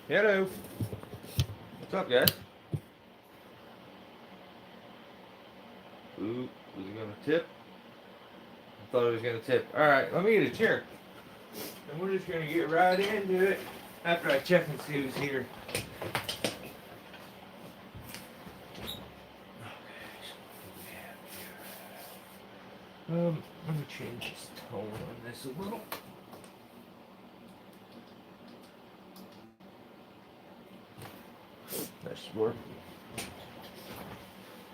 Hello. What's up, guys? Ooh, was it gonna tip? I thought it was gonna tip. Alright, let me get a chair. And we're just gonna get right into it after I check and see who's here. Let me change this tone on this a little. That should work.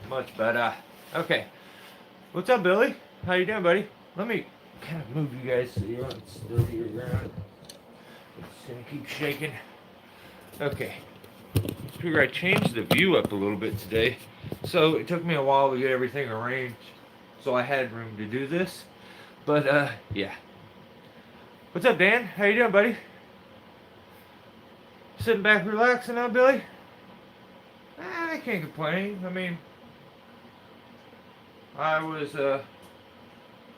Much better. Okay. What's up, Billy? How you doing, buddy? Let me kind of move you guys so you're on sturdier ground. It's gonna keep shaking. Okay. I figure I changed the view up a little bit today. So it took me a while to get everything arranged. So I had room to do this. But yeah. What's up, Dan? How you doing, buddy? Sitting back relaxing now, Billy? I can't complain. I mean, I was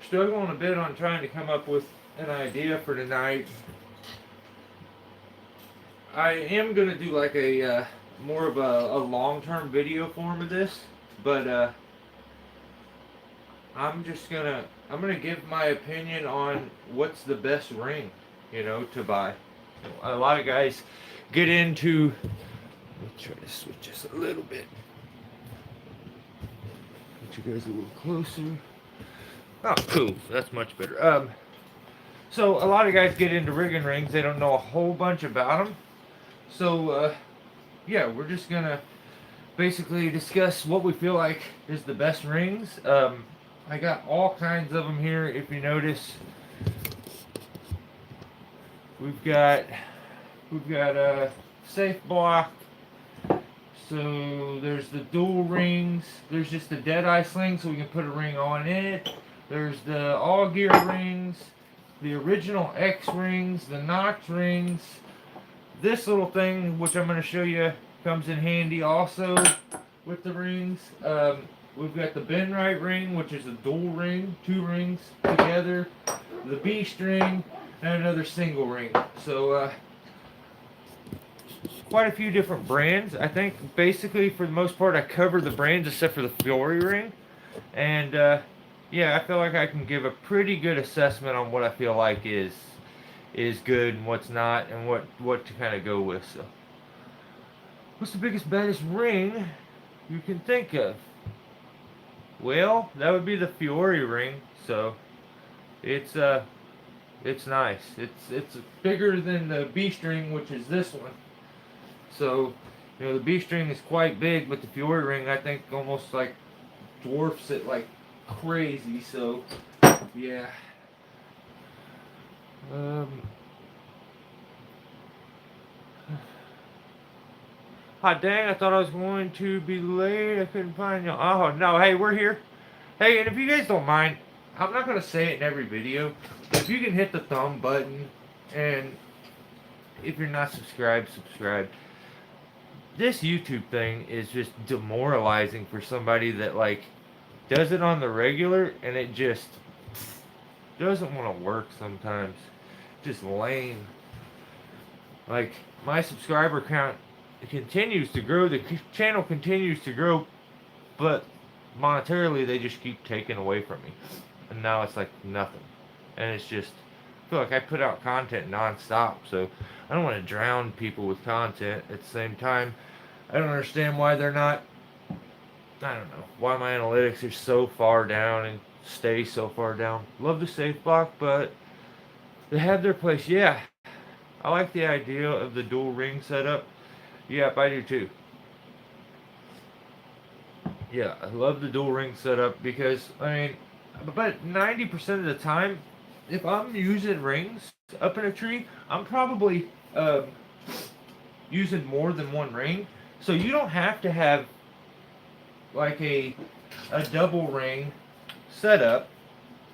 struggling a bit on trying to come up with an idea for tonight. I am going to do like a more of a long-term video form of this, but I'm going to give my opinion on what's the best ring, to buy. A lot of guys get into, let me try to switch this a little bit. Get you guys a little closer. Oh, cool. That's much better. So a lot of guys get into rigging rings. They don't know a whole bunch about them. So, yeah, we're just gonna basically discuss what we feel like is the best rings. I got all kinds of them here. If you notice, we've got a safe block. So there's the dual rings. There's just the Deadeye sling, so we can put a ring on it. There's the all gear rings, the original X rings, the Nox rings. This little thing, which I'm going to show you, comes in handy also with the rings. We've got the Ben Right ring, which is a dual ring, 2 rings together. The B string, and another single ring. So, quite a few different brands. I think basically for the most part I cover the brands except for the Fiore ring. And, yeah, I feel like I can give a pretty good assessment on what I feel like is good and what's not, and what to kind of go with. So, what's the biggest, baddest ring you can think of? Well, that would be the Fiore ring. So, it's nice. It's bigger than the B string, which is this one. So, the B string is quite big, but the Fiore ring I think almost like dwarfs it like crazy. So, yeah. Hot dang, I thought I was going to be late. I couldn't find you. Oh, no. Hey, we're here. Hey, and if you guys don't mind, I'm not going to say it in every video, but if you can hit the thumb button, and if you're not subscribed, subscribe. This YouTube thing is just demoralizing for somebody that, like, does it on the regular, and it just doesn't want to work sometimes. Just lame. Like, my subscriber count continues to grow, the channel continues to grow, but monetarily they just keep taking away from me. And now it's like nothing. And it's just, I feel like I put out content non-stop, so I don't want to drown people with content. At the same time, I don't understand why they're not, I don't know, why my analytics are so far down and stay so far down. Love the safe block, but they have their place. Yeah, I like the idea of the dual ring setup. Yep, I do too. Yeah, I love the dual ring setup because, I mean, but 90% of the time, if I'm using rings up in a tree, I'm probably using more than one ring. So you don't have to have like a double ring setup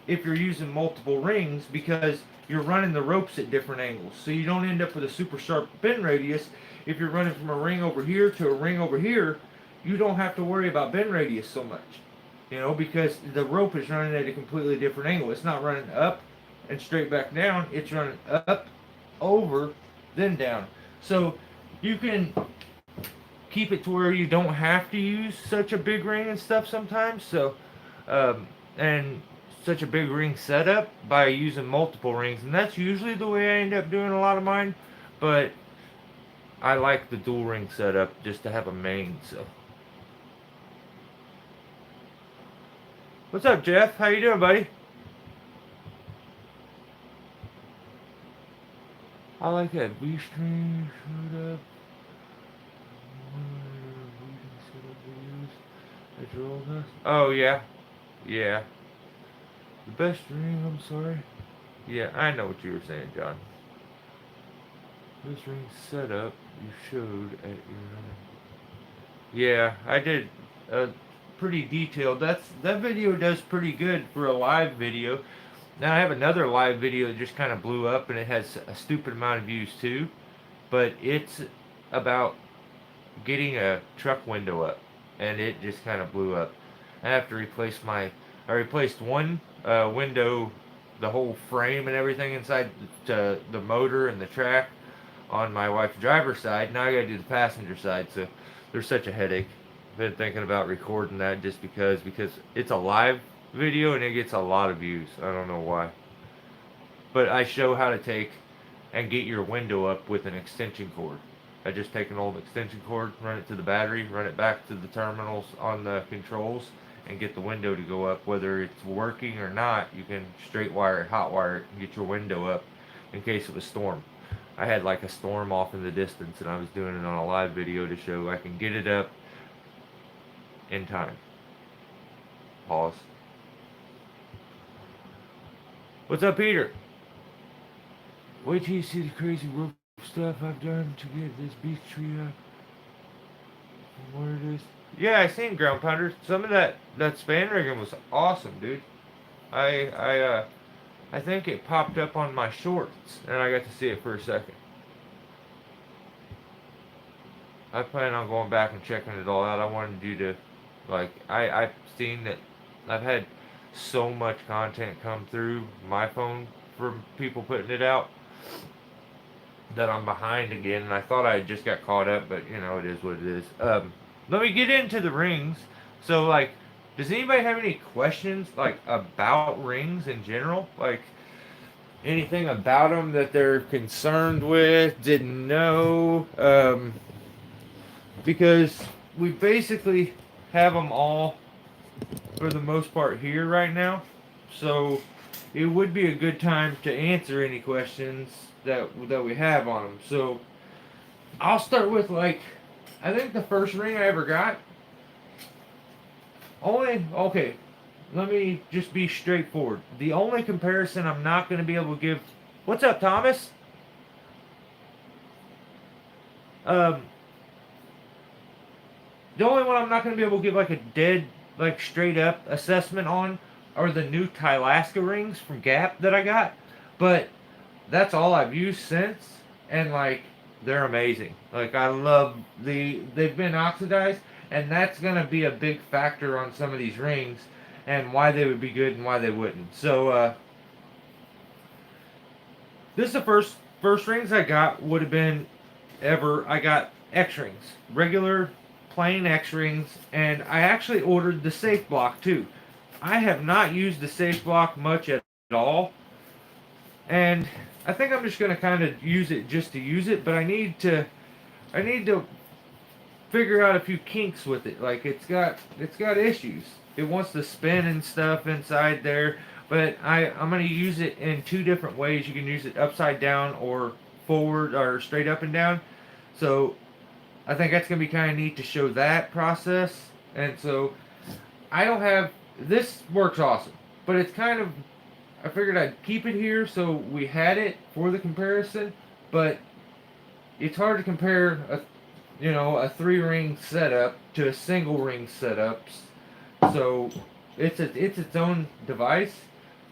if you're using multiple rings, because you're running the ropes at different angles. So you don't end up with a super sharp bend radius. If you're running from a ring over here to a ring over here, you don't have to worry about bend radius so much. Because the rope is running at a completely different angle. It's not running up and straight back down. It's running up, over, then down. So you can keep it to where you don't have to use such a big ring and stuff sometimes. So, and such a big ring setup by using multiple rings, and that's usually the way I end up doing a lot of mine. But I like the dual ring setup just to have a main. So, what's up, Jeff? How you doing, buddy? I like that V string showed up. Oh yeah, yeah. The best ring. I'm sorry. Yeah, I know what you were saying, John. Best ring setup you showed at your. Yeah, I did. Pretty detailed. That video does pretty good for a live video. Now I have another live video that just kind of blew up, and it has a stupid amount of views too. But it's about getting a truck window up, and it just kind of blew up. I have to replace I replaced one window, the whole frame and everything inside the motor and the track on my wife's driver's side. Now I gotta do the passenger side, so there's such a headache. Been thinking about recording that just because it's a live video and it gets a lot of views. I don't know why. But I show how to take and get your window up with an extension cord. I just take an old extension cord, run it to the battery, run it back to the terminals on the controls, and get the window to go up. Whether it's working or not, you can straight wire it, hot wire it, and get your window up in case of a storm. I had like a storm off in the distance, and I was doing it on a live video to show I can get it up in time. Pause. What's up, Peter? Wait till you see the crazy rope stuff I've done to get this beach tree up from where it is. Yeah, I seen ground pounders. Some of that span rigging was awesome, dude. I think it popped up on my shorts, and I got to see it for a second. I plan on going back and checking it all out. I wanted you to, like, I've seen that I've had so much content come through my phone from people putting it out that I'm behind again, and I thought I just got caught up, but you know, it is what it is. Let me get into the rings. So, like, does anybody have any questions, like, about rings in general? Like, anything about them that they're concerned with, didn't know? Because we basically have them all, for the most part, here right now. So, it would be a good time to answer any questions that we have on them. So, I'll start with, like, I think the first ring I ever got. Okay, let me just be straightforward. The only comparison I'm not going to be able to give. What's up, Thomas? The only one I'm not going to be able to give like a dead, like straight up assessment on are the new Tylaska rings from Gap that I got. But that's all I've used since, and like they're amazing. Like I love they've been oxidized, and that's gonna be a big factor on some of these rings, and why they would be good and why they wouldn't. So this is the first rings I got would have been ever. I got X rings, regular plain X rings, and I actually ordered the safe block too. I have not used the safe block much at all, and I think I'm just gonna kind of use it just to use it. But I need to figure out a few kinks with it. Like it's got issues. It wants to spin and stuff inside there, but I'm gonna use it in two different ways. You can use it upside down or forward or straight up and down. So I think that's gonna be kind of neat to show that process. And so I don't have this works awesome, but it's kind of I figured I'd keep it here so we had it for the comparison, but it's hard to compare a 3-ring setup to a single ring setup. So it's its own device,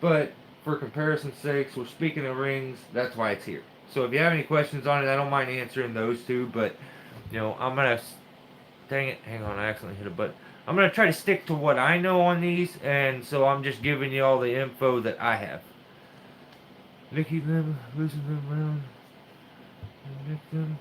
but for comparison's sakes, we're speaking of rings, that's why it's here. So if you have any questions on it, I don't mind answering those two, but I'm gonna dang it, hang on, I accidentally hit a button. I'm going to try to stick to what I know on these, and so I'm just giving you all the info that I have. Nicky them, loosen them around, and nick them.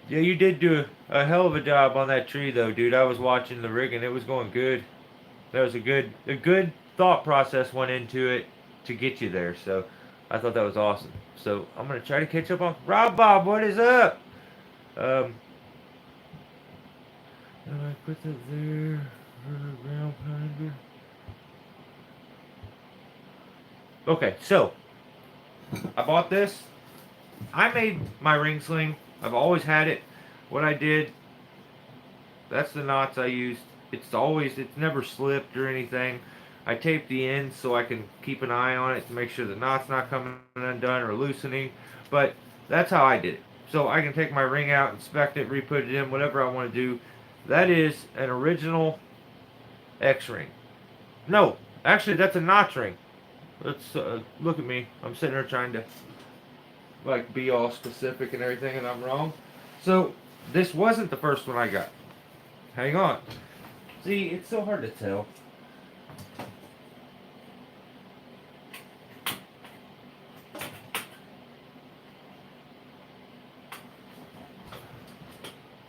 Yeah, you did do a hell of a job on that tree, though, dude. I was watching the rig and it was going good. There was a good thought process went into it to get you there. So I thought that was awesome. So I'm gonna try to catch up on Rob Bob. What is up? Um, I put that there. Ground pounder. Okay, so I bought this. I made my ring sling. I've always had it. What I did, that's the knots I used. It's never slipped or anything. I taped the ends so I can keep an eye on it to make sure the knot's not coming undone or loosening. But that's how I did it. So I can take my ring out, inspect it, re-put it in, whatever I want to do. That is an original X-ring. No, actually that's a notch ring. Let's look at me. I'm sitting there trying to like be all specific and everything, and I'm wrong. So this wasn't the first one I got. Hang on. See, it's so hard to tell.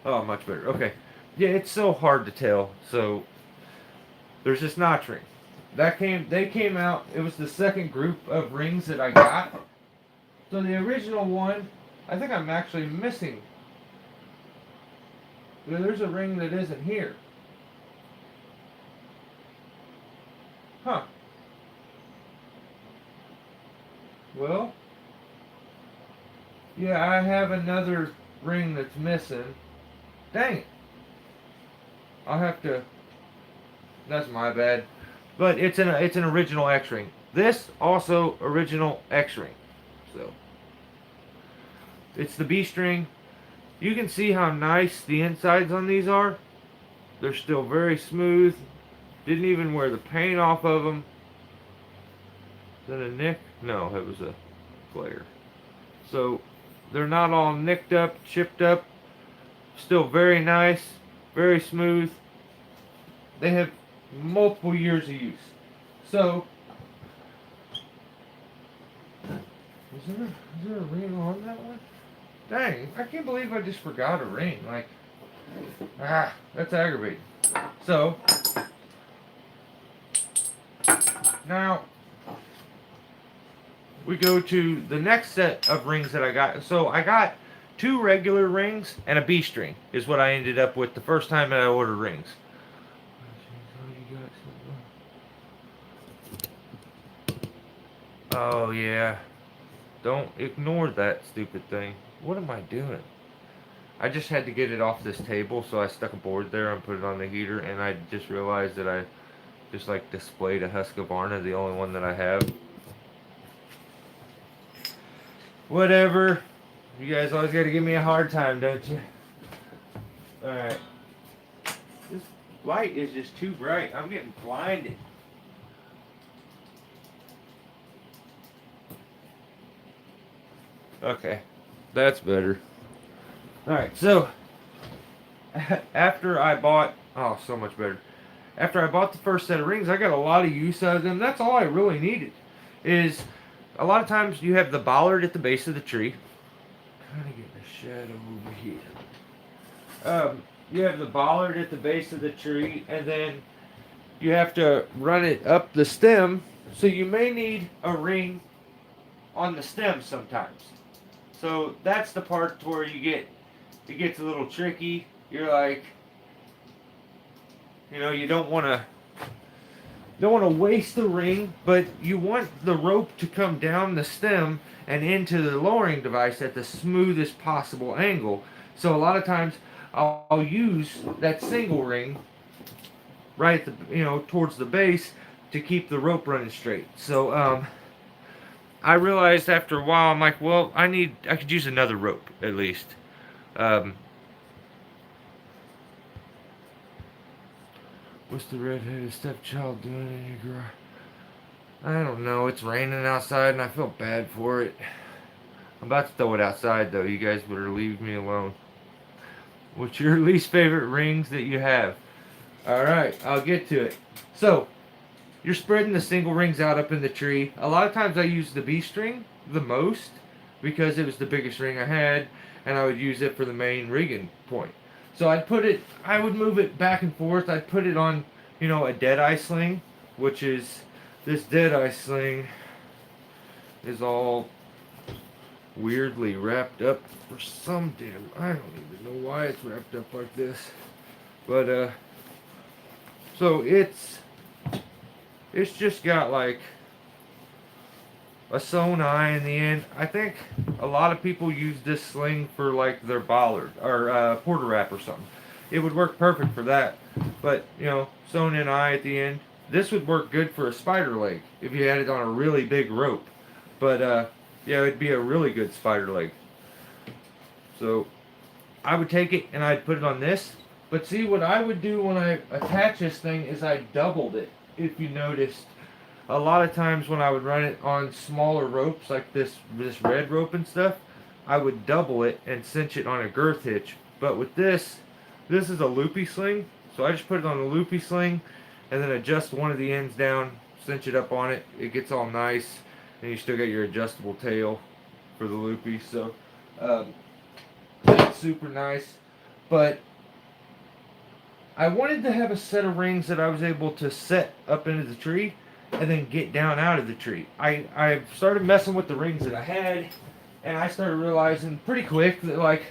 Oh, much better. Okay. Yeah, it's so hard to tell. So there's this notch ring. They came out. It was the second group of rings that I got. So the original one, I think I'm actually missing. There's a ring that isn't here. Huh. Well, yeah, I have another ring that's missing. Dang it. I'll have to. That's my bad. But it's an original X ring. This also original X ring. So it's the B string. You can see how nice the insides on these are. They're still very smooth. Didn't even wear the paint off of them. Is that a nick? No, it was a flare. So they're not all nicked up, chipped up. Still very nice, very smooth. They have multiple years of use. So, is there a ring on that one? Dang, I can't believe I just forgot a ring. Like, that's aggravating. So, now we go to the next set of rings that I got. So I got 2 regular rings and a B string is what I ended up with the first time that I ordered rings. Oh yeah. Don't ignore that stupid thing. What am I doing? I just had to get it off this table, so I stuck a board there and put it on the heater, and I just realized that I just like displayed a Husqvarna, the only one that I have. Whatever. You guys always gotta give me a hard time, don't you? Alright. This light is just too bright. I'm getting blinded. Okay. That's better. Alright, so after I bought so much better. After I bought the first set of rings, I got a lot of use out of them. That's all I really needed. Is a lot of times you have the bollard at the base of the tree. Kind of getting a shadow over here. You have the bollard at the base of the tree, and then you have to run it up the stem. So you may need a ring on the stem sometimes. So that's the part where it gets a little tricky. You're like, you don't want to waste the ring, but you want the rope to come down the stem and into the lowering device at the smoothest possible angle. So a lot of times I'll use that single ring right at the towards the base to keep the rope running straight. So I realized after a while, I'm like, well, I could use another rope at least. What's the redheaded stepchild doing in your garage? I don't know. It's raining outside and I feel bad for it. I'm about to throw it outside though. You guys better leave me alone. What's your least favorite rings that you have? Alright, I'll get to it. So, you're spreading the single rings out up in the tree. A lot of times I use the B string the most because it was the biggest ring I had. and I would use it for the main rigging point. So I would move it back and forth. I'd put it on, a deadeye sling, which is, this deadeye sling is all weirdly wrapped up for some damn, I don't even know why it's wrapped up like this. But, so it's just got like a sewn eye in the end. I think a lot of people use this sling for like their bollard or porter wrap or something. It would work perfect for that. But, sewn in eye at the end. This would work good for a spider leg if you had it on a really big rope. But, yeah, it'd be a really good spider leg. So, I would take it and I'd put it on this. But see, what I would do when I attach this thing is I doubled it, if you noticed. A lot of times when I would run it on smaller ropes like this red rope and stuff, I would double it and cinch it on a girth hitch. But with this is a loopy sling, so I just put it on a loopy sling and then adjust one of the ends down, cinch it up on it. It gets all nice, and you still get your adjustable tail for the loopy. So that's super nice. But I wanted to have a set of rings that I was able to set up into the tree and then get down out of the tree. I started messing with the rings that I had, and I started realizing pretty quick that like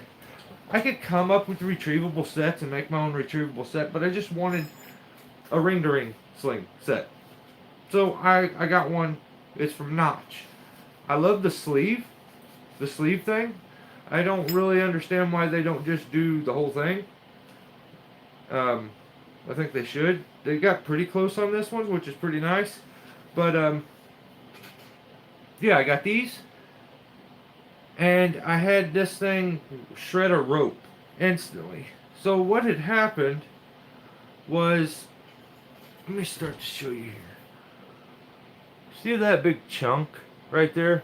I could come up with retrievable sets and make my own retrievable set, but I just wanted a ring-to-ring sling set. So I got one. It's from Notch. I love the sleeve thing. I don't really understand why they don't just do the whole thing. I think they should. They got pretty close on this one, which is pretty nice. But, yeah, I got these. And I had this thing shred a rope instantly. So what had happened was, let me start to show you here. See that big chunk right there?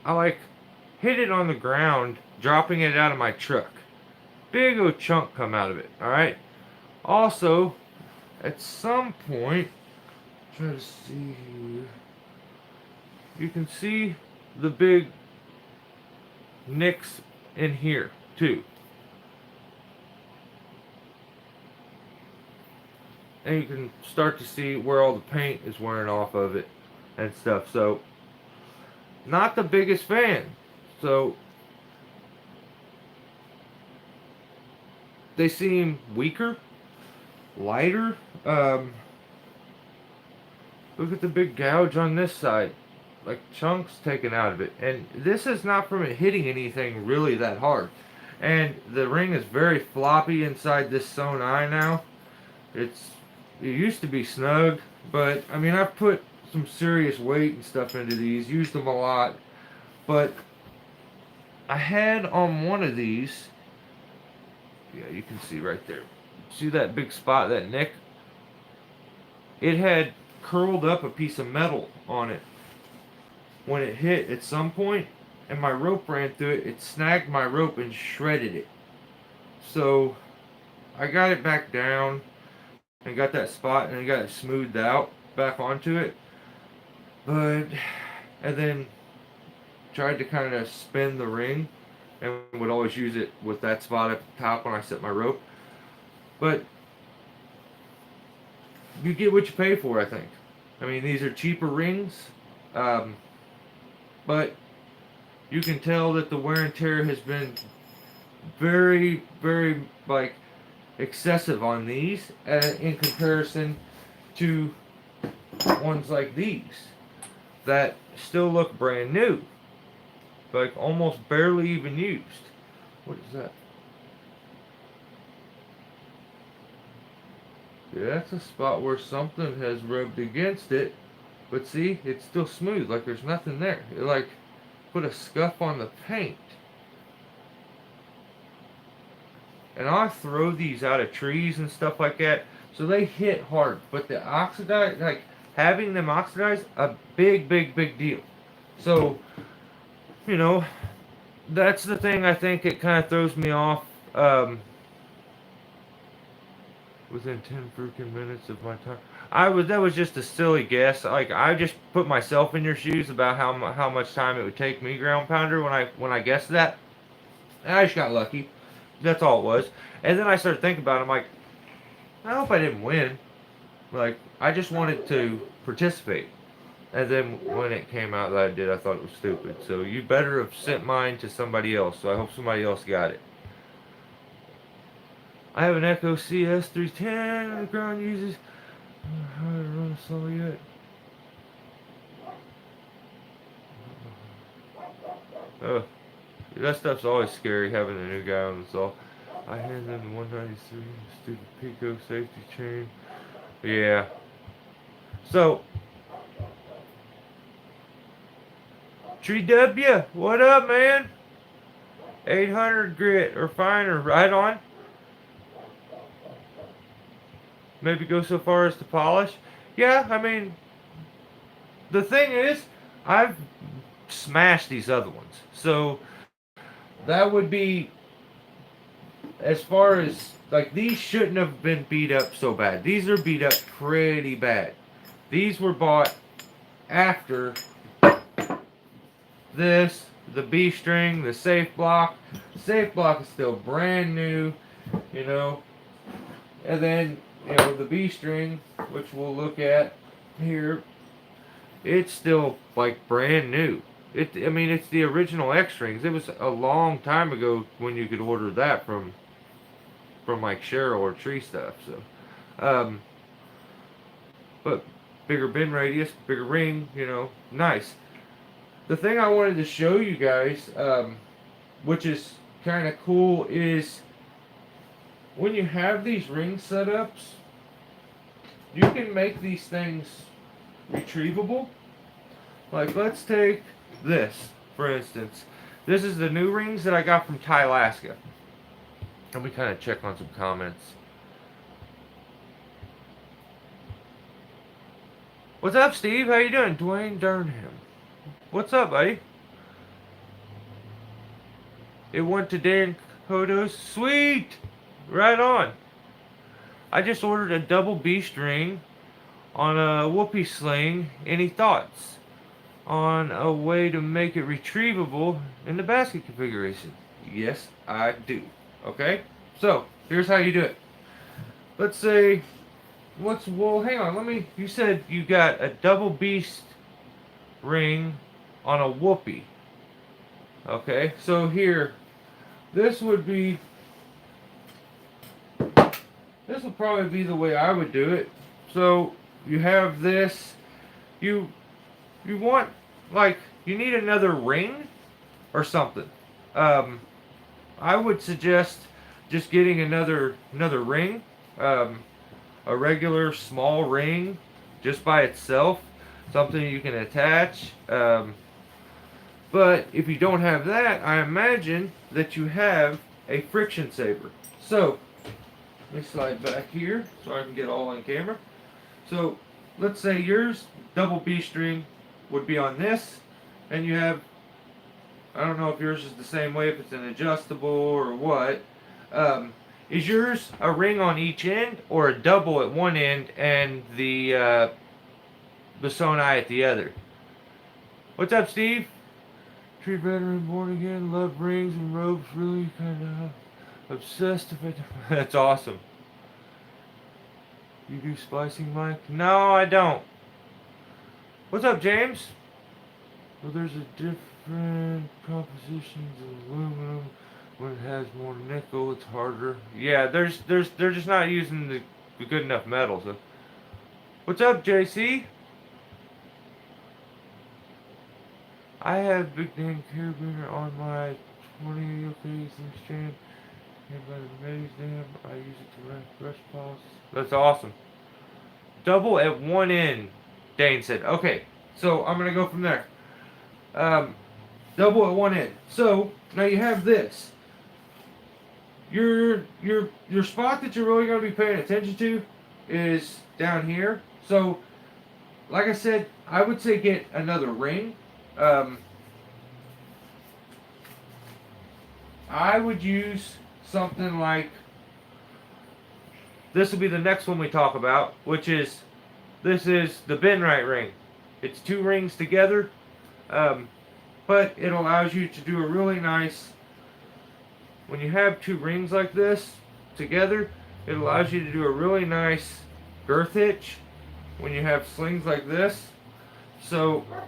I like hit it on the ground, dropping it out of my truck. Big old chunk come out of it, alright? Also, at some point, try to see here, you can see the big nicks in here, too. And you can start to see where all the paint is wearing off of it and stuff. So, not the biggest fan. So, they seem weaker, lighter. Look at the big gouge on this side. Like chunks taken out of it. And this is not from it hitting anything really that hard. And the ring is very floppy inside this sewn eye now. It used to be snug, but I mean I've put some serious weight and stuff into these, used them a lot. But I had on one of these, yeah, you can see right there. See that big spot, that nick? It had curled up a piece of metal on it when it hit at some point, and my rope ran through it. It snagged my rope and shredded it. So I got it back down and got that spot and I got it smoothed out back onto it. And then tried to kind of spin the ring and would always use it with that spot at the top when I set my rope. But you get what you pay for, I think. I mean, these are cheaper rings, but you can tell that the wear and tear has been very, very, like, excessive on these in comparison to ones like these that still look brand new, like almost barely even used. What is that? Yeah, that's a spot where something has rubbed against it, but see, it's still smooth, like there's nothing there. It like put a scuff on the paint. And I throw these out of trees and stuff like that, so they hit hard. But the oxidize, like having them oxidize, a big, big, big deal. So, you know, that's the thing I think it kind of throws me off within 10 freaking minutes of my time. That was just a silly guess. Like, I just put myself in your shoes about how much time it would take me, ground pounder, when I guessed that. And I just got lucky. That's all it was. And then I started thinking about it. I'm like, I hope I didn't win. Like, I just wanted to participate. And then when it came out that I did, I thought it was stupid. So you better have sent mine to somebody else. So I hope somebody else got it. I have an Echo CS310. The ground uses. How to run slow yet? Oh, that stuff's always scary having a new guy on the saw. I hand them the 193 stupid Pico safety chain. Yeah. So, Tree W, what up, man? 800 grit or finer, right on. Maybe go so far as to polish. Yeah, I mean, the thing is, I've smashed these other ones. So, that would be, as far as, like, these shouldn't have been beat up so bad. These are beat up pretty bad. These were bought after this, the B string, the safe block. The safe block is still brand new, you know. And then, you know, the B string, which we'll look at here, it's still like brand new. I mean, it's the original X strings. It was a long time ago when you could order that from like Cheryl or Tree Stuff. So, but bigger bin radius, bigger ring, you know, nice. The thing I wanted to show you guys, which is kind of cool, is when you have these ring setups, you can make these things retrievable. Like, let's take this, for instance. This is the new rings that I got from Alaska. Let me kind of check on some comments. What's up, Steve? How you doing? Dwayne Durnham. What's up, buddy? It went to Dan Kodos. Sweet! Right on. I just ordered a double B string on a whoopee sling. Any thoughts on a way to make it retrievable in the basket configuration? Yes, I do. Okay? So, here's how you do it. Let's say, well, hang on, you said you got a double beast ring on a whoopee. Okay, so here, this would probably be the way I would do it. So, you have this, you want, like, you need another ring or something. I would suggest just getting another ring, a regular small ring, just by itself, something you can attach. But if you don't have that, I imagine that you have a friction saver. So, let me slide back here so I can get all on camera. So, let's say yours, double B string, would be on this, and you have, I don't know if yours is the same way, if it's an adjustable or what. Is yours a ring on each end, or a double at one end and the Sonai at the other? What's up, Steve? Tree veteran, born again, love rings and ropes, really kind of obsessed with it. That's awesome. You do splicing, Mike? No, I don't. What's up, James? Well, there's a different compositions of aluminum. When it has more nickel, it's harder. Yeah, they're just not using the good enough metal. So, what's up, JC? I have Big Dan carabiner on my 20 okay exchange. And by the maze dam, I use it to run brush piles. That's awesome. Double at one end, Dane said. Okay, so I'm gonna go from there. Double at one end. So now you have this. Your spot that you're really gonna be paying attention to is down here. So, like I said, I would say get another ring. I would use something like this will be the next one we talk about, which is, this is the bend right ring. It's 2 rings together, but it allows you to do a really nice, when you have 2 rings like this together, it allows you to do a really nice girth hitch when you have slings like this. So let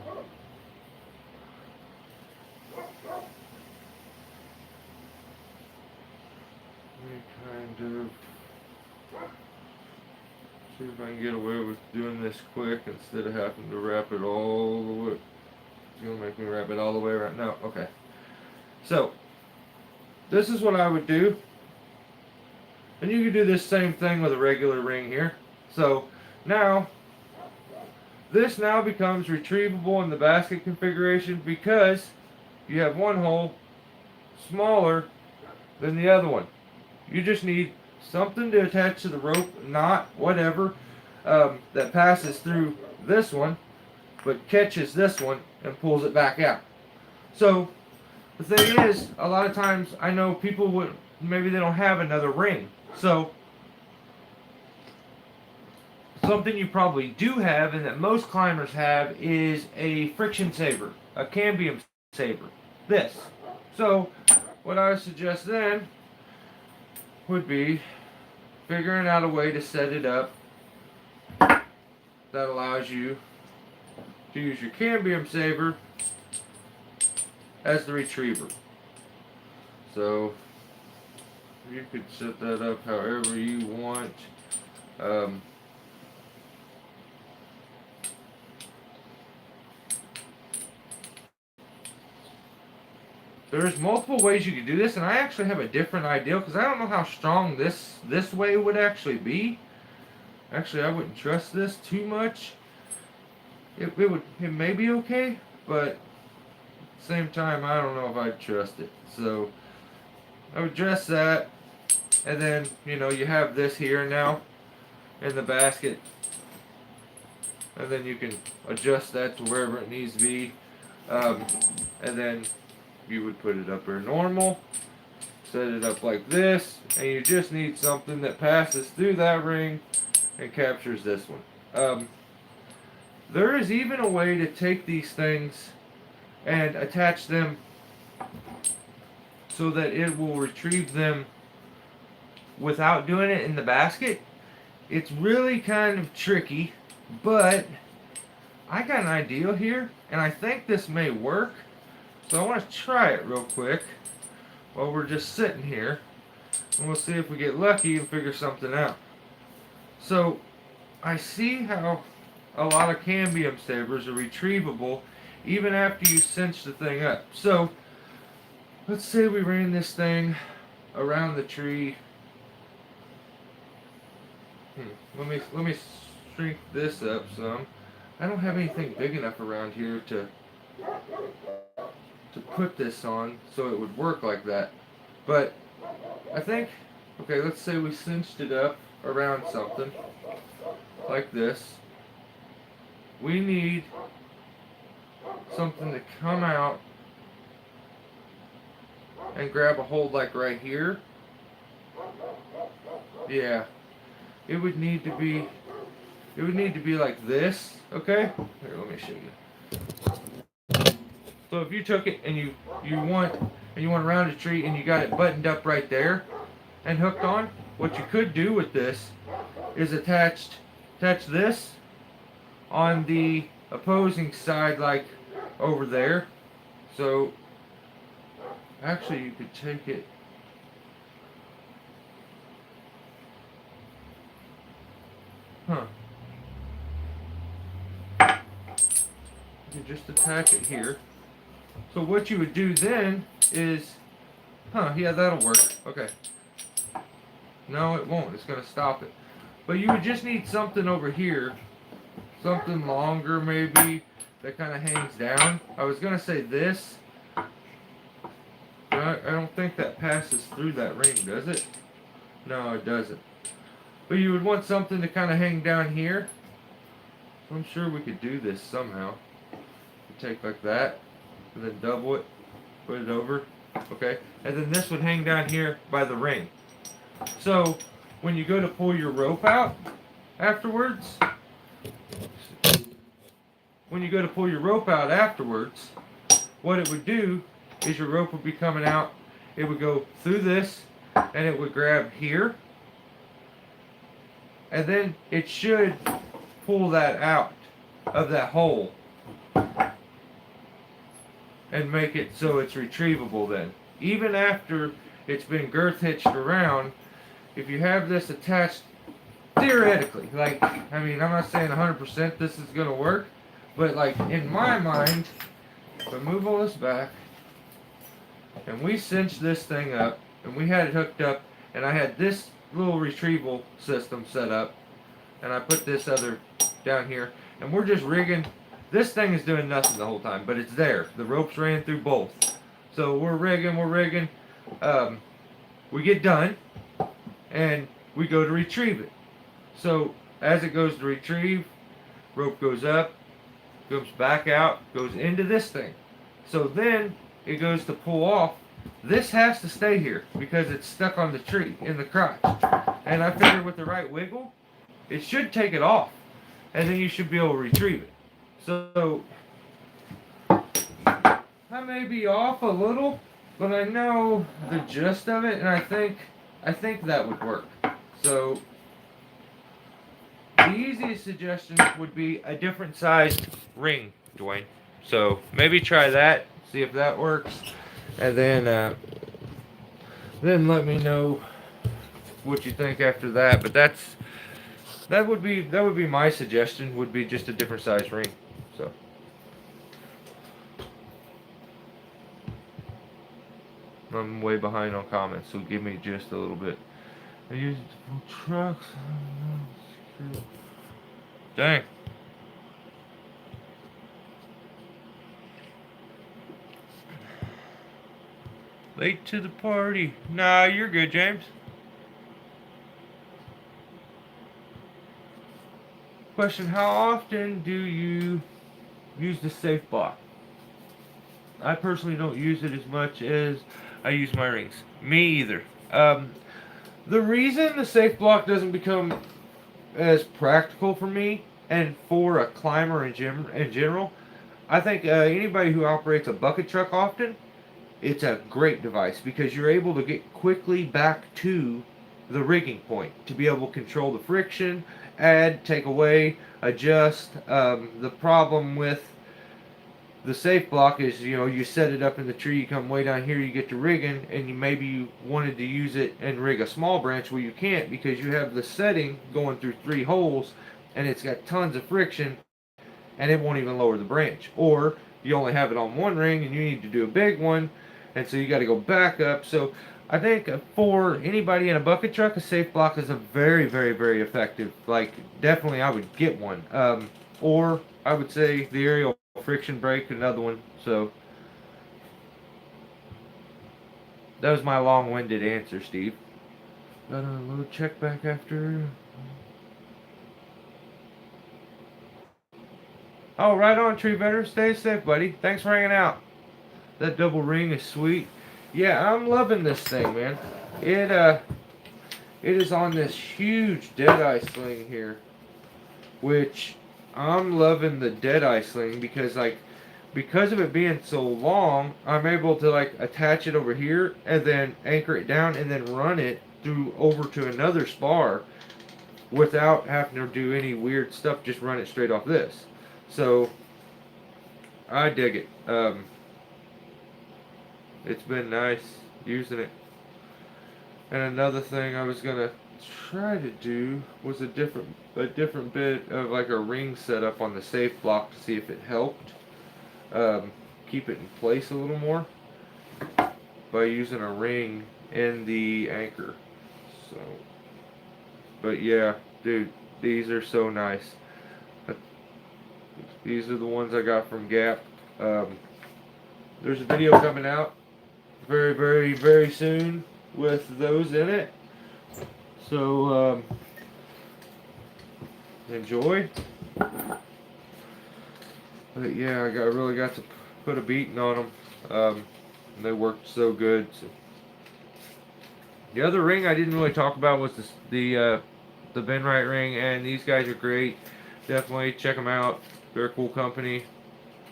me kind of see if I can get away with doing this quick instead of having to wrap it all the way. It's gonna make me wrap it all the way around. No, okay. So this is what I would do. And you can do this same thing with a regular ring here. So now, this now becomes retrievable in the basket configuration because you have one hole smaller than the other one. You just need something to attach to the rope, knot, whatever, that passes through this one, but catches this one and pulls it back out. So the thing is, a lot of times I know people would, maybe they don't have another ring. So something you probably do have, and that most climbers have, is a friction saver, a cambium saver. This. So what I would suggest then would be figuring out a way to set it up that allows you to use your cambium saver as the retriever. So you could set that up however you want. There's multiple ways you could do this, and I actually have a different idea because I don't know how strong this way would actually be. Actually, I wouldn't trust this too much. It may be okay, but at the same time, I don't know if I'd trust it. So I would dress that, and then you have this here now in the basket, and then you can adjust that to wherever it needs to be, and then you would put it up there normal, set it up like this, and you just need something that passes through that ring and captures this one. There is even a way to take these things and attach them so that it will retrieve them without doing it in the basket. It's really kind of tricky, but I got an idea here, and I think this may work. So I want to try it real quick while we're just sitting here, and we'll see if we get lucky and figure something out. So I see how a lot of cambium sabers are retrievable even after you cinch the thing up. So let's say we ran this thing around the tree. Let me shrink this up some. I don't have anything big enough around here to put this on so it would work like that. But I think, okay, let's say we cinched it up around something like this. We need something to come out and grab a hold like right here. Yeah. It would need to be like this, okay? Here, let me show you. So if you took it and you want around a tree and you got it buttoned up right there and hooked on, what you could do with this is attach this on the opposing side, like over there. So actually you could take it you just attach it here. So what you would do then is, yeah, that'll work. Okay. No, it won't. It's going to stop it. But you would just need something over here, something longer maybe, that kind of hangs down. I was going to say this, but I don't think that passes through that ring, does it? No, it doesn't. But you would want something to kind of hang down here. I'm sure we could do this somehow. Take like that, and then double it, put it over, okay? And then this would hang down here by the ring. So when you go to pull your rope out afterwards, what it would do is your rope would be coming out. It would go through this, and it would grab here, and then it should pull that out of that hole and make it so it's retrievable then. Even after it's been girth hitched around, if you have this attached, theoretically, like, I mean, I'm not saying 100% this is going to work, but like in my mind, if I move all this back, and we cinched this thing up, and we had it hooked up, and I had this little retrieval system set up, and I put this other down here, and we're just rigging. This thing is doing nothing the whole time, but it's there. The ropes ran through both. So we're rigging. We get done, and we go to retrieve it. So as it goes to retrieve, rope goes up, comes back out, goes into this thing. So then it goes to pull off. This has to stay here because it's stuck on the tree in the crotch. And I figure with the right wiggle, it should take it off, and then you should be able to retrieve it. So I may be off a little, but I know the gist of it, and I think that would work. So the easiest suggestion would be a different sized ring, Dwayne. So maybe try that, see if that works, and then let me know what you think after that. But that would be my suggestion. Would be just a different size ring. So I'm way behind on comments, so give me just a little bit. I use it to pull trucks. Dang. Late to the party. Nah, you're good, James. Question: how often do you use the safe block? I personally don't use it as much as I use my rings. Me either. The reason the safe block doesn't become as practical for me and for a climber in general, I think anybody who operates a bucket truck often, it's a great device because you're able to get quickly back to the rigging point to be able to control the friction, add, take away, adjust. The problem with the safe block is, you set it up in the tree, you come way down here, you get to rigging, and you wanted to use it and rig a small branch. Well, you can't because you have the setting going through 3 holes, and it's got tons of friction, and it won't even lower the branch. Or you only have it on one ring, and you need to do a big one, and so you got to go back up. So I think for anybody in a bucket truck, a safe block is a very, very, very effective. Like, definitely I would get one. Or I would say the aerial friction brake, another one. So that was my long-winded answer, Steve. Got a little check back after. Oh, right on, Tree Vetter. Stay safe, buddy. Thanks for hanging out. That double ring is sweet. Yeah, I'm loving this thing, man. It is on this huge deadeye sling here, which I'm loving the deadeye sling because of it being so long, I'm able to attach it over here and then anchor it down and then run it through over to another spar without having to do any weird stuff. Just run it straight off this. So I dig it. It's been nice using it. And another thing I was gonna try to do was a different bit of a ring setup on the safe block to see if it helped keep it in place a little more by using a ring in the anchor. So, but yeah, dude, these are so nice. These are the ones I got from Gap. There's a video coming out very, very, very soon with those in it. So enjoy. But yeah, I really got to put a beating on them. They worked so good. So The other ring I didn't really talk about was the Ben Wright ring, and these guys are great. Definitely check them out. They're a cool company,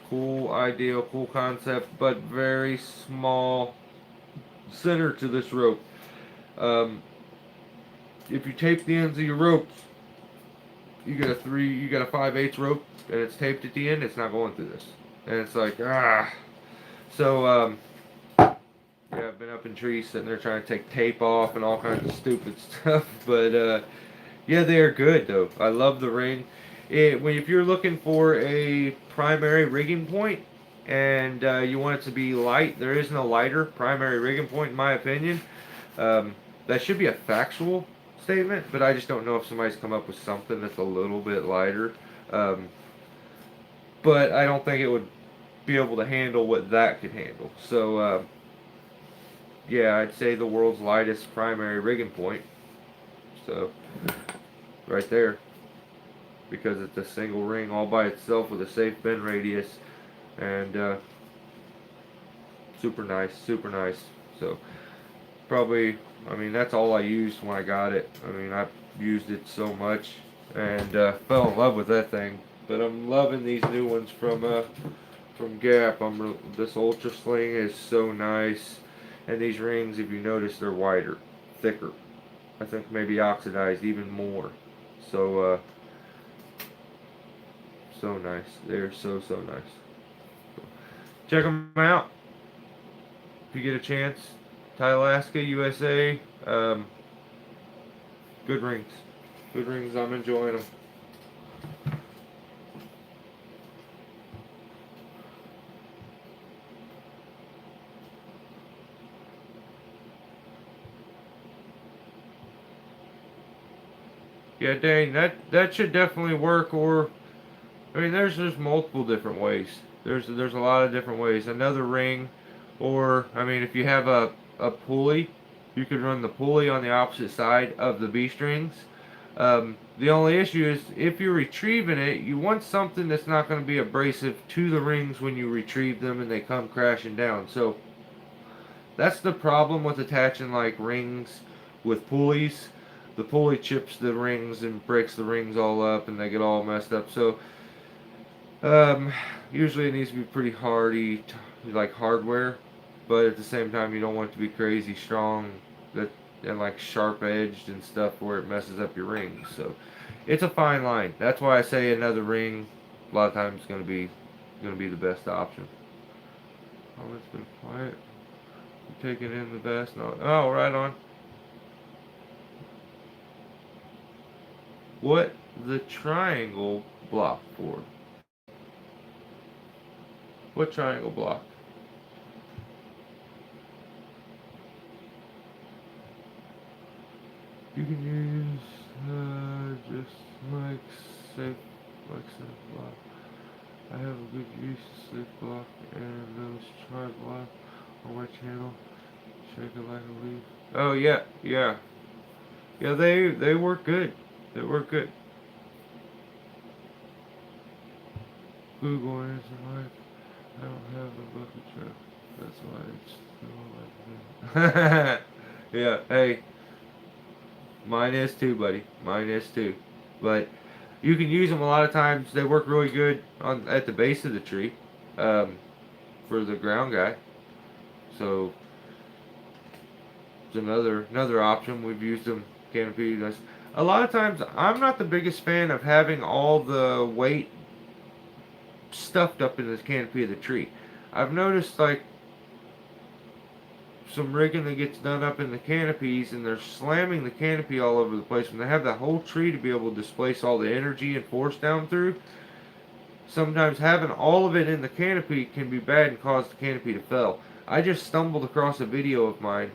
cool idea, cool concept, but very small center to this rope. Um, if you tape the ends of your ropes, you got a 5/8 rope, and it's taped at the end. It's not going through this, and it's like ah. So yeah, I've been up in trees sitting there trying to take tape off and all kinds of stupid stuff, but yeah, they are good though. I love the ring. If you're looking for a primary rigging point and you want it to be light, there is no lighter primary rigging point in my opinion. Um, that should be a factual statement, but I just don't know if somebody's come up with something that's a little bit lighter. Um, but I don't think it would be able to handle what that could handle. So yeah, I'd say the world's lightest primary rigging point. So right there, because it's a single ring all by itself with a safe bend radius, and super nice, super nice. So probably, I mean, that's all I used when I got it. I mean, I've used it so much and fell in love with that thing. But I'm loving these new ones from Gap. This Ultra Sling is so nice, and these rings, if you notice, they're wider, thicker. I think maybe oxidized even more. So so nice. They're so nice. Check them out if you get a chance. Alaska, USA. Good rings. Good rings. I'm enjoying them. Yeah, dang, that should definitely work. Or I mean, there's multiple different ways. There's a lot of different ways. Another ring, or I mean, if you have a pulley, you could run the pulley on the opposite side of the B strings. The only issue is if you're retrieving it, you want something that's not going to be abrasive to the rings when you retrieve them and they come crashing down. So that's the problem with attaching like rings with pulleys. The pulley chips the rings and breaks the rings all up, and they get all messed up. So um, usually it needs to be pretty hardy, like hardware, but at the same time you don't want it to be crazy strong that and like sharp edged and stuff where it messes up your rings. So it's a fine line. That's why I say another ring a lot of times is gonna be the best option. Oh, it's been quiet. You taking in the best? No. Oh, right on. What the triangle block for? What triangle block? You can use just like safe, like safe block. I have a good use of safe block and those tri block on my channel. Shake it like a leaf. Oh yeah, yeah, yeah. They work good. They work good. Google answer like I don't have a bucket truck. That's why it's still like this. Yeah. Hey, mine is too, buddy. Mine is too. But you can use them a lot of times. They work really good on at the base of the tree um, for the ground guy. So it's another option. We've used them canopy. A lot of times, I'm not the biggest fan of having all the weight stuffed up in the canopy of the tree. I've noticed like some rigging that gets done up in the canopies, and they're slamming the canopy all over the place when they have that whole tree to be able to displace all the energy and force down through. Sometimes having all of it in the canopy can be bad and cause the canopy to fail. I just stumbled across a video of mine.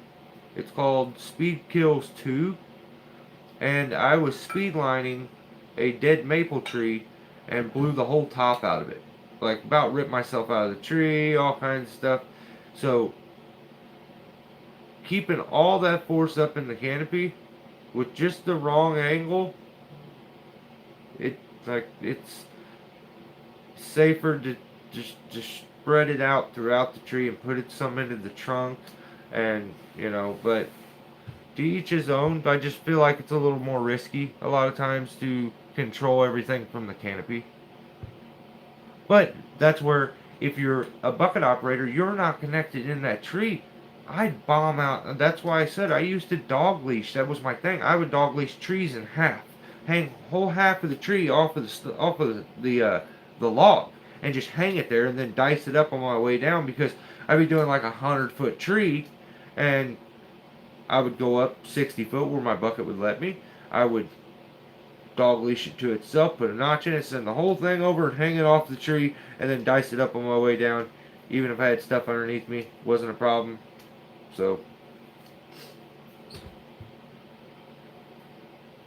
It's called Speed Kills 2, and I was speed lining a dead maple tree and blew the whole top out of it. Like about ripped myself out of the tree, all kinds of stuff. So keeping all that force up in the canopy with just the wrong angle, it's safer to just spread it out throughout the tree and put it some into the trunk, and but to each his own. I just feel like it's a little more risky a lot of times to control everything from the canopy. But that's where, if you're a bucket operator, you're not connected in that tree. I'd bomb out. And that's why I said I used to dog leash. That was my thing. I would dog leash trees in half, hang whole half of the tree off of the log, and just hang it there, and then dice it up on my way down, because I'd be doing like 100-foot tree, and I would go up 60 foot where my bucket would let me. I would dog leash it to itself, put a notch in it, send the whole thing over and hang it off the tree, and then dice it up on my way down. Even if I had stuff underneath me, wasn't a problem. So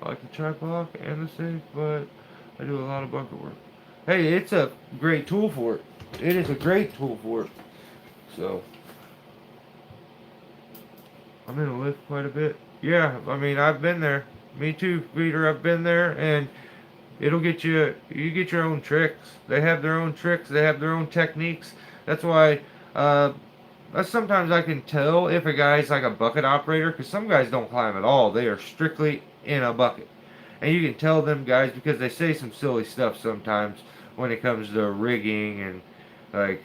I like the tri-block and the safe, but I do a lot of bucket work. Hey, it's a great tool for it. It is a great tool for it. So I'm in a lift quite a bit. Yeah, I mean, I've been there. Me too, Peter. I've been there, and it'll get you. You get your own tricks. They have their own tricks. They have their own techniques. That's why. Sometimes I can tell if a guy's like a bucket operator, because some guys don't climb at all. They are strictly in a bucket, and you can tell them guys because they say some silly stuff sometimes when it comes to rigging, and like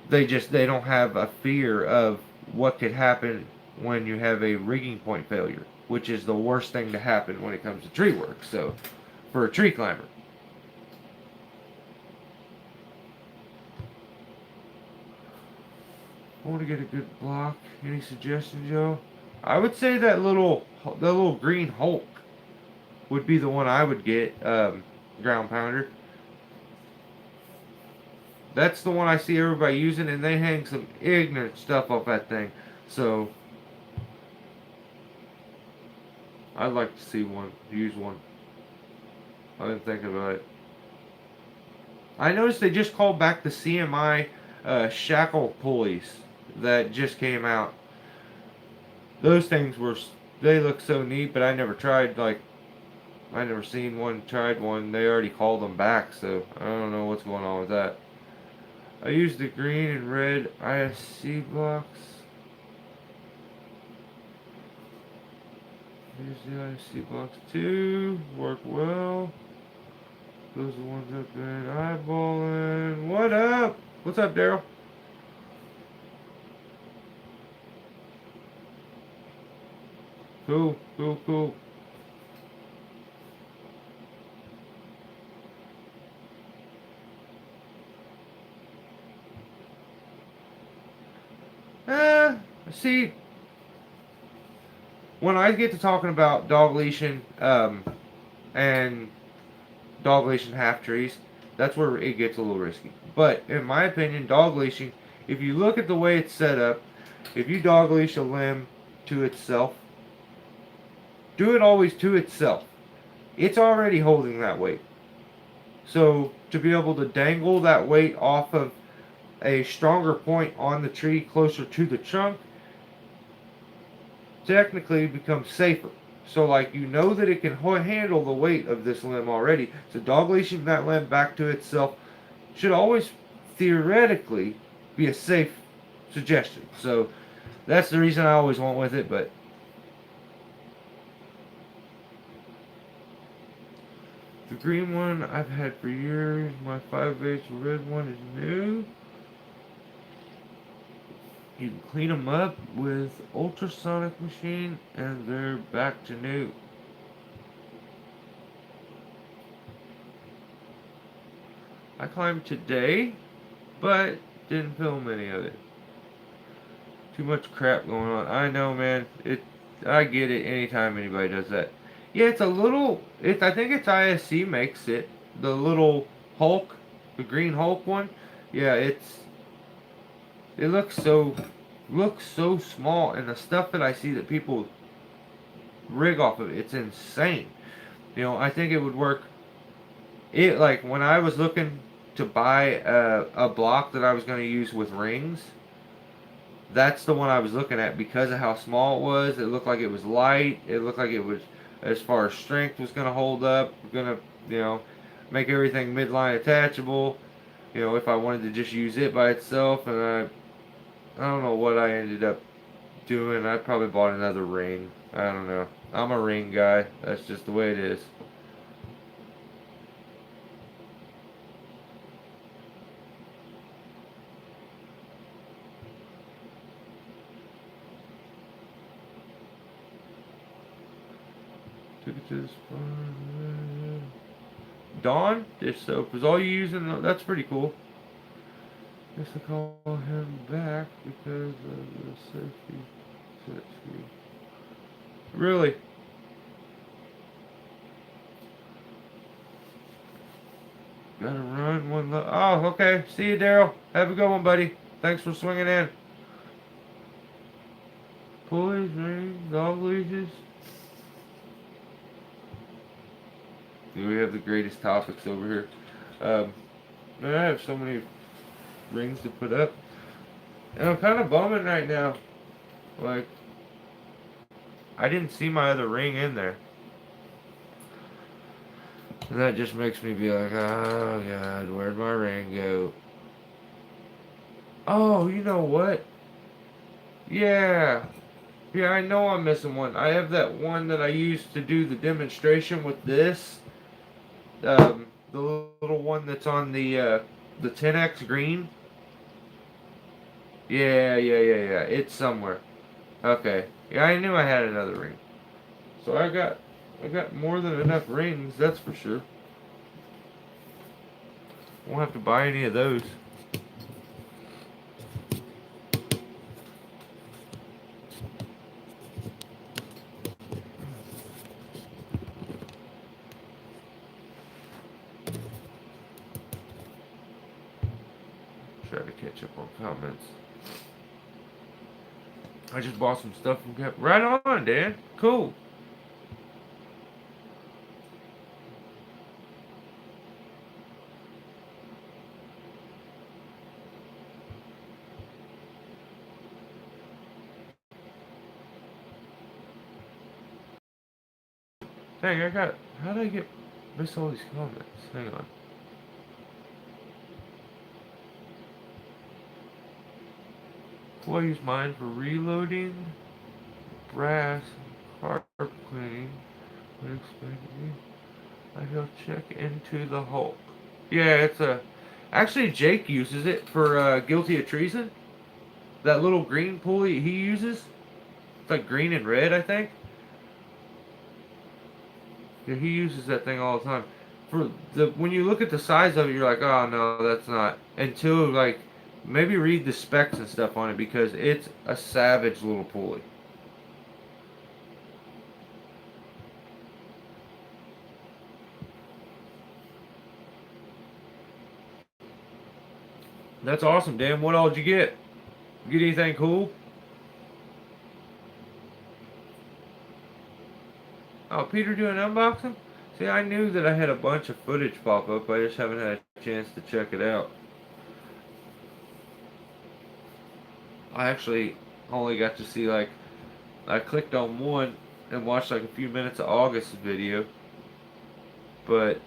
they don't have a fear of what could happen when you have a rigging point failure, which is the worst thing to happen when it comes to tree work. So, for a tree climber. I want to get a good block. Any suggestions, Joe? I would say that little green Hulk would be the one I would get. Ground pounder. That's the one I see everybody using, and they hang some ignorant stuff off that thing. So I'd like to see one, use one. I've been thinking about it. I noticed they just called back the CMI shackle pulleys that just came out. Those things they look so neat, but I never tried, like, I never seen one, tried one. They already called them back, so I don't know what's going on with that. I used the green and red ISC blocks. Use the ISC blocks too. Work well. Those are the ones I've been eyeballing. What up? What's up, Daryl? Cool, cool, cool. See, when I get to talking about dog leashing, and dog leashing half trees, that's where it gets a little risky. But in my opinion, dog leashing, if you look at the way it's set up, if you dog leash a limb to itself, do it always to itself. It's already holding that weight. So to be able to dangle that weight off of a stronger point on the tree closer to the trunk technically becomes safer. So like, you know that it can handle the weight of this limb already. So dog leashing that limb back to itself should always theoretically be a safe suggestion. So that's the reason I always went with it. But the green one I've had for years. My 5/8 red one is new. You can clean them up with ultrasonic machine and they're back to new. I climbed today, but didn't film any of it. Too much crap going on. I know, man. I get it anytime anybody does that. Yeah, it's a little. I think it's ISC makes it. The little Hulk, the green Hulk one. Yeah, it looks so small, and the stuff that I see that people rig off of it's insane. You know, I think it would work. It, like, when I was looking to buy a block that I was going to use with rings, that's the one I was looking at because of how small it was. It looked like it was light. It looked like it was, as far as strength, was going to hold up, going to, make everything midline attachable. If I wanted to just use it by itself, and I don't know what I ended up doing, I probably bought another ring. I don't know. I'm a ring guy. That's just the way it is. Took it to this Dawn dish soap is all you using. That's pretty cool. Guess I call him back because of the safety set screen. Really? Gotta run one. Oh, okay. See you, Daryl. Have a good one, buddy. Thanks for swinging in. Pulleys, rings, dog leashes. We have the greatest topics over here. Man, I have so many rings to put up. And I'm kind of bumming right now. Like, I didn't see my other ring in there. And that just makes me be like, oh God, where'd my ring go? Oh, you know what? Yeah. Yeah, I know I'm missing one. I have that one that I used to do the demonstration with this. The little one that's on the 10x green. Yeah. It's somewhere. Okay. Yeah, I knew I had another ring. So I got more than enough rings, that's for sure. Won't have to buy any of those. Try to catch up on comments. I just bought some stuff from Gap. Right on, Dan. Cool. Dang, how did I miss all these comments? Hang on. Will I use mine for reloading? Brass, carpet cleaning. What explain to me? I shall check into the Hulk. Yeah, it's a. Actually, Jake uses it for guilty of treason. That little green pulley he uses. It's like green and red, I think. Yeah, he uses that thing all the time. For the when you look at the size of it, you're like, oh no, that's not. Until like maybe read the specs and stuff on it because it's a savage little pulley. That's awesome, Dan. What all did you get? Get anything cool? Oh, Peter doing unboxing? See, I knew that I had a bunch of footage pop up. I just haven't had a chance to check it out. I actually only got to see like I clicked on one and watched like a few minutes of August's video, but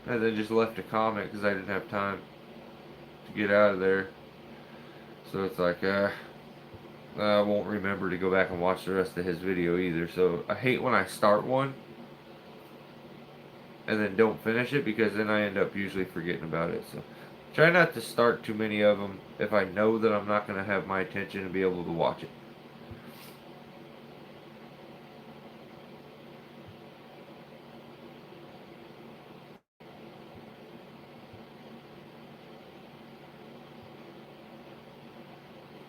and then just left a comment because I didn't have time to get out of there. So it's like, I won't remember to go back and watch the rest of his video either. So I hate when I start one and then don't finish it because then I end up usually forgetting about it. So try not to start too many of them if I know that I'm not going to have my attention and be able to watch it.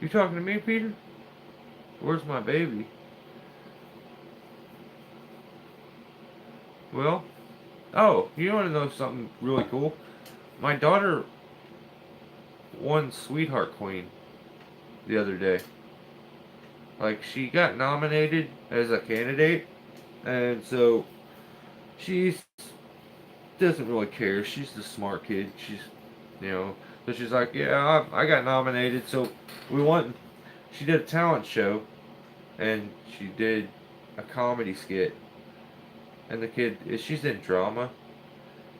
You talking to me, Peter? Where's my baby? Well, oh, you want to know something really cool? My daughter won Sweetheart Queen the other day. Like, she got nominated as a candidate, and so she doesn't really care. She's the smart kid. You know, so she's like, yeah, I got nominated, so we went. She did a talent show, and she did a comedy skit, and the kid, she's in drama,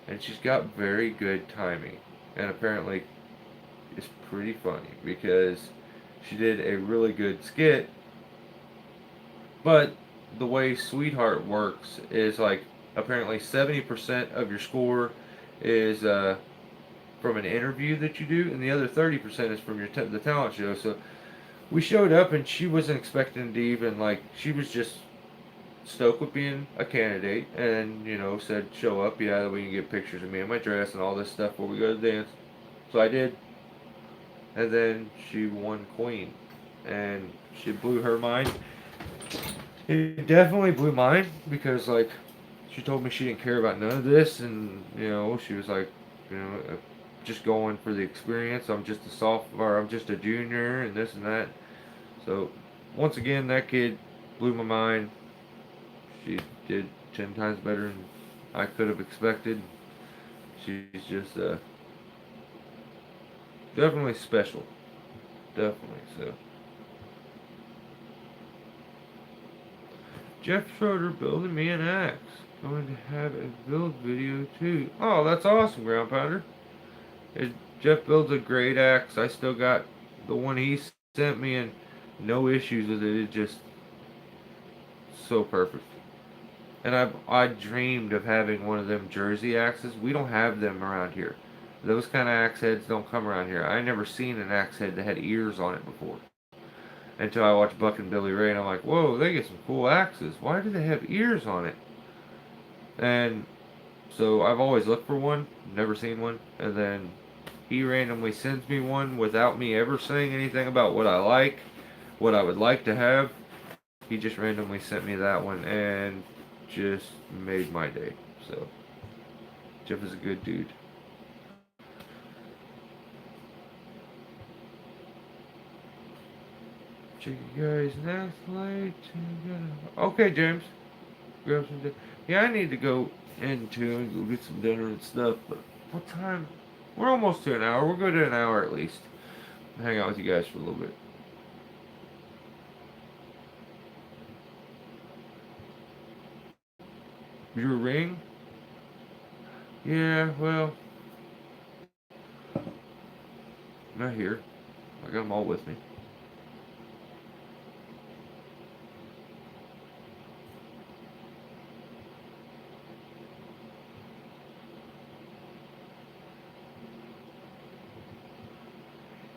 and she's got very good timing, and apparently it's pretty funny because She did a really good skit, but the way Sweetheart works is like apparently 70% of your score is from an interview that you do, and the other 30% is from the talent show. So we showed up, and she wasn't expecting to even like. She was just stoked with being a candidate, and said show up, yeah, we can get pictures of me in my dress and all this stuff before we go to dance. So I did, and then she won Queen, and she blew her mind. It definitely blew mine because like she told me she didn't care about none of this, and she was like, just going for the experience. I'm just a sophomore, I'm just a junior, and this and that. So once again, that kid blew my mind. She did 10 times better than I could have expected. She's just definitely special, definitely. So Jeff Schroeder building me an axe. Going to have a build video too. Oh, that's awesome, Ground Pounder. Jeff builds a great axe. I still got the one he sent me, and no issues with it. It's just so perfect. And I dreamed of having one of them Jersey axes. We don't have them around here. Those kind of axe heads don't come around here. I never seen an axe head that had ears on it before. Until I watched Buck and Billy Ray, and I'm like, whoa, they get some cool axes. Why do they have ears on it? And so I've always looked for one, never seen one, and then he randomly sends me one without me ever saying anything about what I like, what I would like to have. He just randomly sent me that one and just made my day. So Jeff is a good dude. Check you guys next light. Okay, James. Grab some dinner. Yeah, I need to go into and go get some dinner and stuff. But what time? We're almost to an hour. We'll go to an hour at least. Hang out with you guys for a little bit. Your ring? Yeah, well, not here. I got them all with me.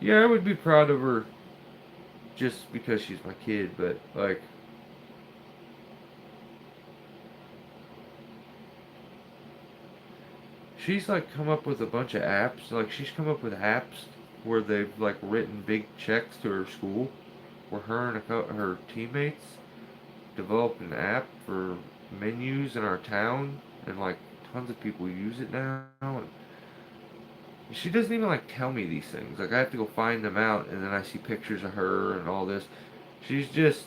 Yeah, I would be proud of her just because she's my kid, but like, she's like come up with a bunch of apps. Like, she's come up with apps where they've like written big checks to her school, where her and her teammates developed an app for menus in our town, and like tons of people use it now. And she doesn't even like tell me these things. Like, I have to go find them out, and then I see pictures of her and all this. She's just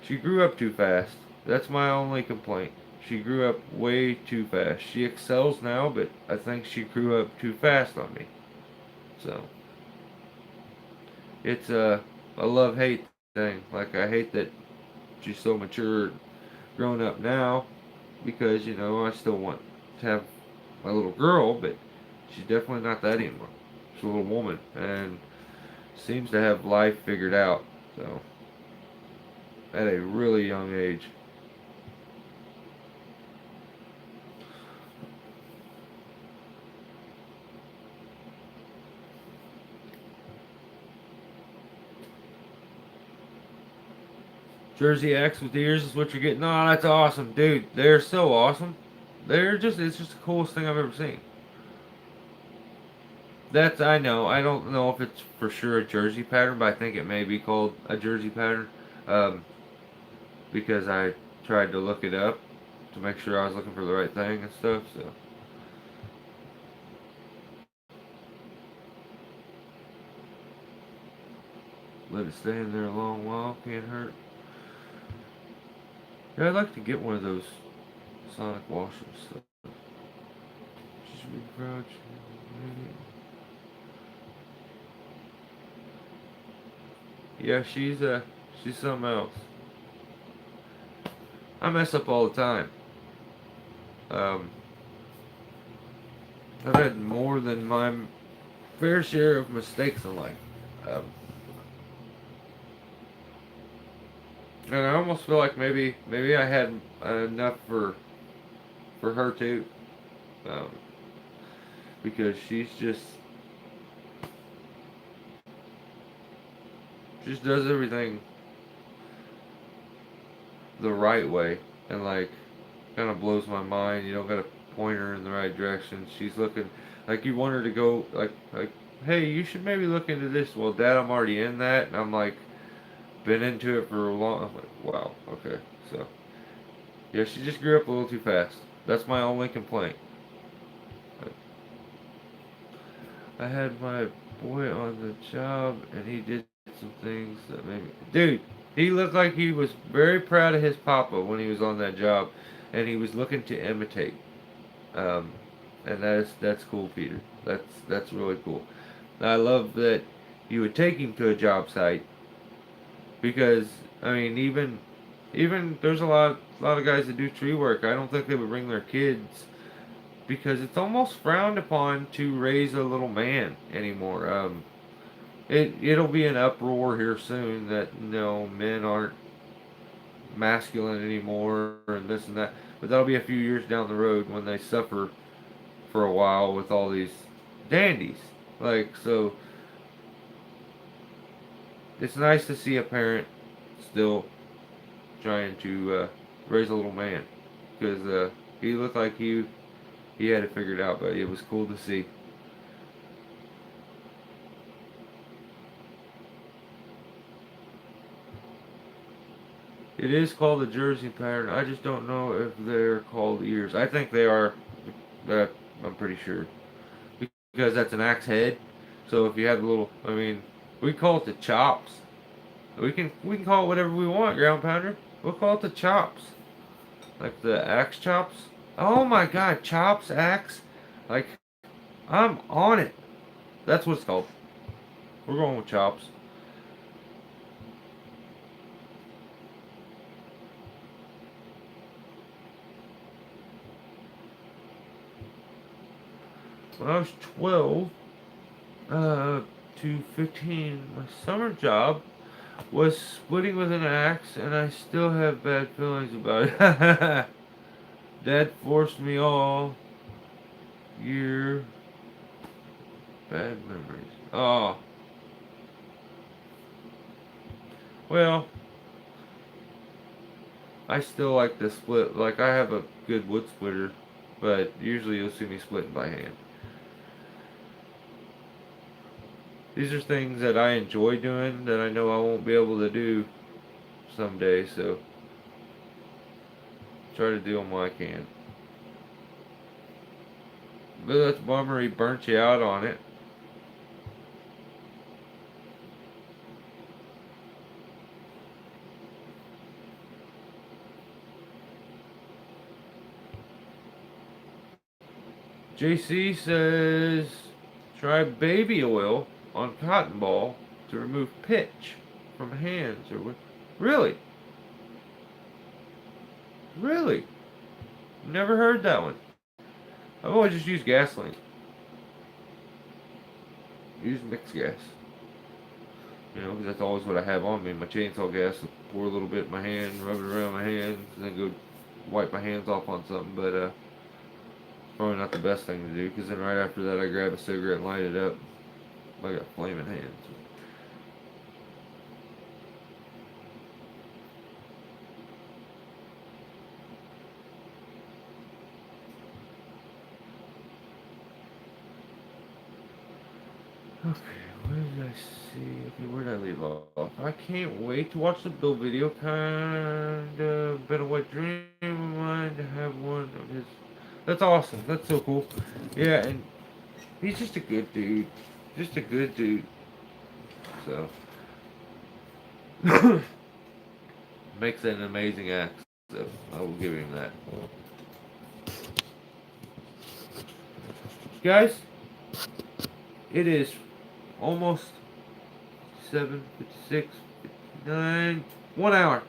she grew up too fast. That's my only complaint. She grew up way too fast. She excels now, but I think she grew up too fast on me. So it's a love-hate thing. Like, I hate that she's so mature, grown up now, because I still want to have my little girl, but she's definitely not that anymore. She's a little woman and seems to have life figured out. So at a really young age. Jersey X with ears is what you're getting. Oh, that's awesome, dude. They're so awesome. It's just the coolest thing I've ever seen. I know. I don't know if it's for sure a Jersey pattern, but I think it may be called a Jersey pattern. Um, because I tried to look it up to make sure I was looking for the right thing and stuff, so. Let it stay in there a long while, can't hurt. Yeah, I'd like to get one of those sonic washers. So. Just recrouch. Yeah, she's something else. I mess up all the time. Um, I've had more than my fair share of mistakes in life. Um, and I almost feel like maybe I had enough for her too, um, because she's just does everything the right way, and like kind of blows my mind. You don't gotta point her in the right direction. She's looking like you want her to go like hey, you should maybe look into this. Well, Dad, I'm already in that, and I'm like been into it for a long. I'm like, wow, okay, so yeah, she just grew up a little too fast. That's my only complaint. I had my boy on the job, and he did some things that made me. Dude, he looked like he was very proud of his papa when he was on that job, and he was looking to imitate. Um, and that's cool, Peter. That's really cool. And I love that you would take him to a job site because I mean even there's a lot of guys that do tree work. I don't think they would bring their kids because it's almost frowned upon to raise a little man anymore. It'll be an uproar here soon that men aren't masculine anymore and this and that, but that'll be a few years down the road when they suffer for a while with all these dandies. Like so, it's nice to see a parent still trying to raise a little man because he looked like he had it figured out, but it was cool to see. It is called a jersey pattern. I just don't know if they're called ears. I think they are. Uh, I'm pretty sure because that's an axe head. So if you have a little, I mean, we call it the chops. We can call it whatever we want, ground pounder. We'll call it the chops, like the axe chops. Oh my God, chops, axe, like I'm on it. That's what it's called. We're going with chops. When I was 12 to 15, my summer job was splitting with an axe, and I still have bad feelings about it. Dad forced me all year. Bad memories. Oh, well, I still like to split. Like, I have a good wood splitter, but usually you'll see me splitting by hand. These are things that I enjoy doing that I know I won't be able to do someday, so try to do them while I can. But that's a bummer he burnt you out on it. JC says try baby oil on cotton ball to remove pitch from hands or what? Really? Really? Never heard that one. I've always just used gasoline. Use mixed gas. Because that's always what I have on me. My chainsaw gas, pour a little bit in my hand, rub it around my hands, and then go wipe my hands off on something. But probably not the best thing to do because then right after that I grab a cigarette and light it up. I got flaming hands. Okay, where did I see? Okay, where did I leave off? I can't wait to watch the Bill video. Kind of been a wet dream of mine to have one of his. That's awesome. That's so cool. Yeah, and he's just a good dude. Just a good dude. So makes an amazing act. So I will give him that. Guys, it is almost 7:56, 59, 1 hour.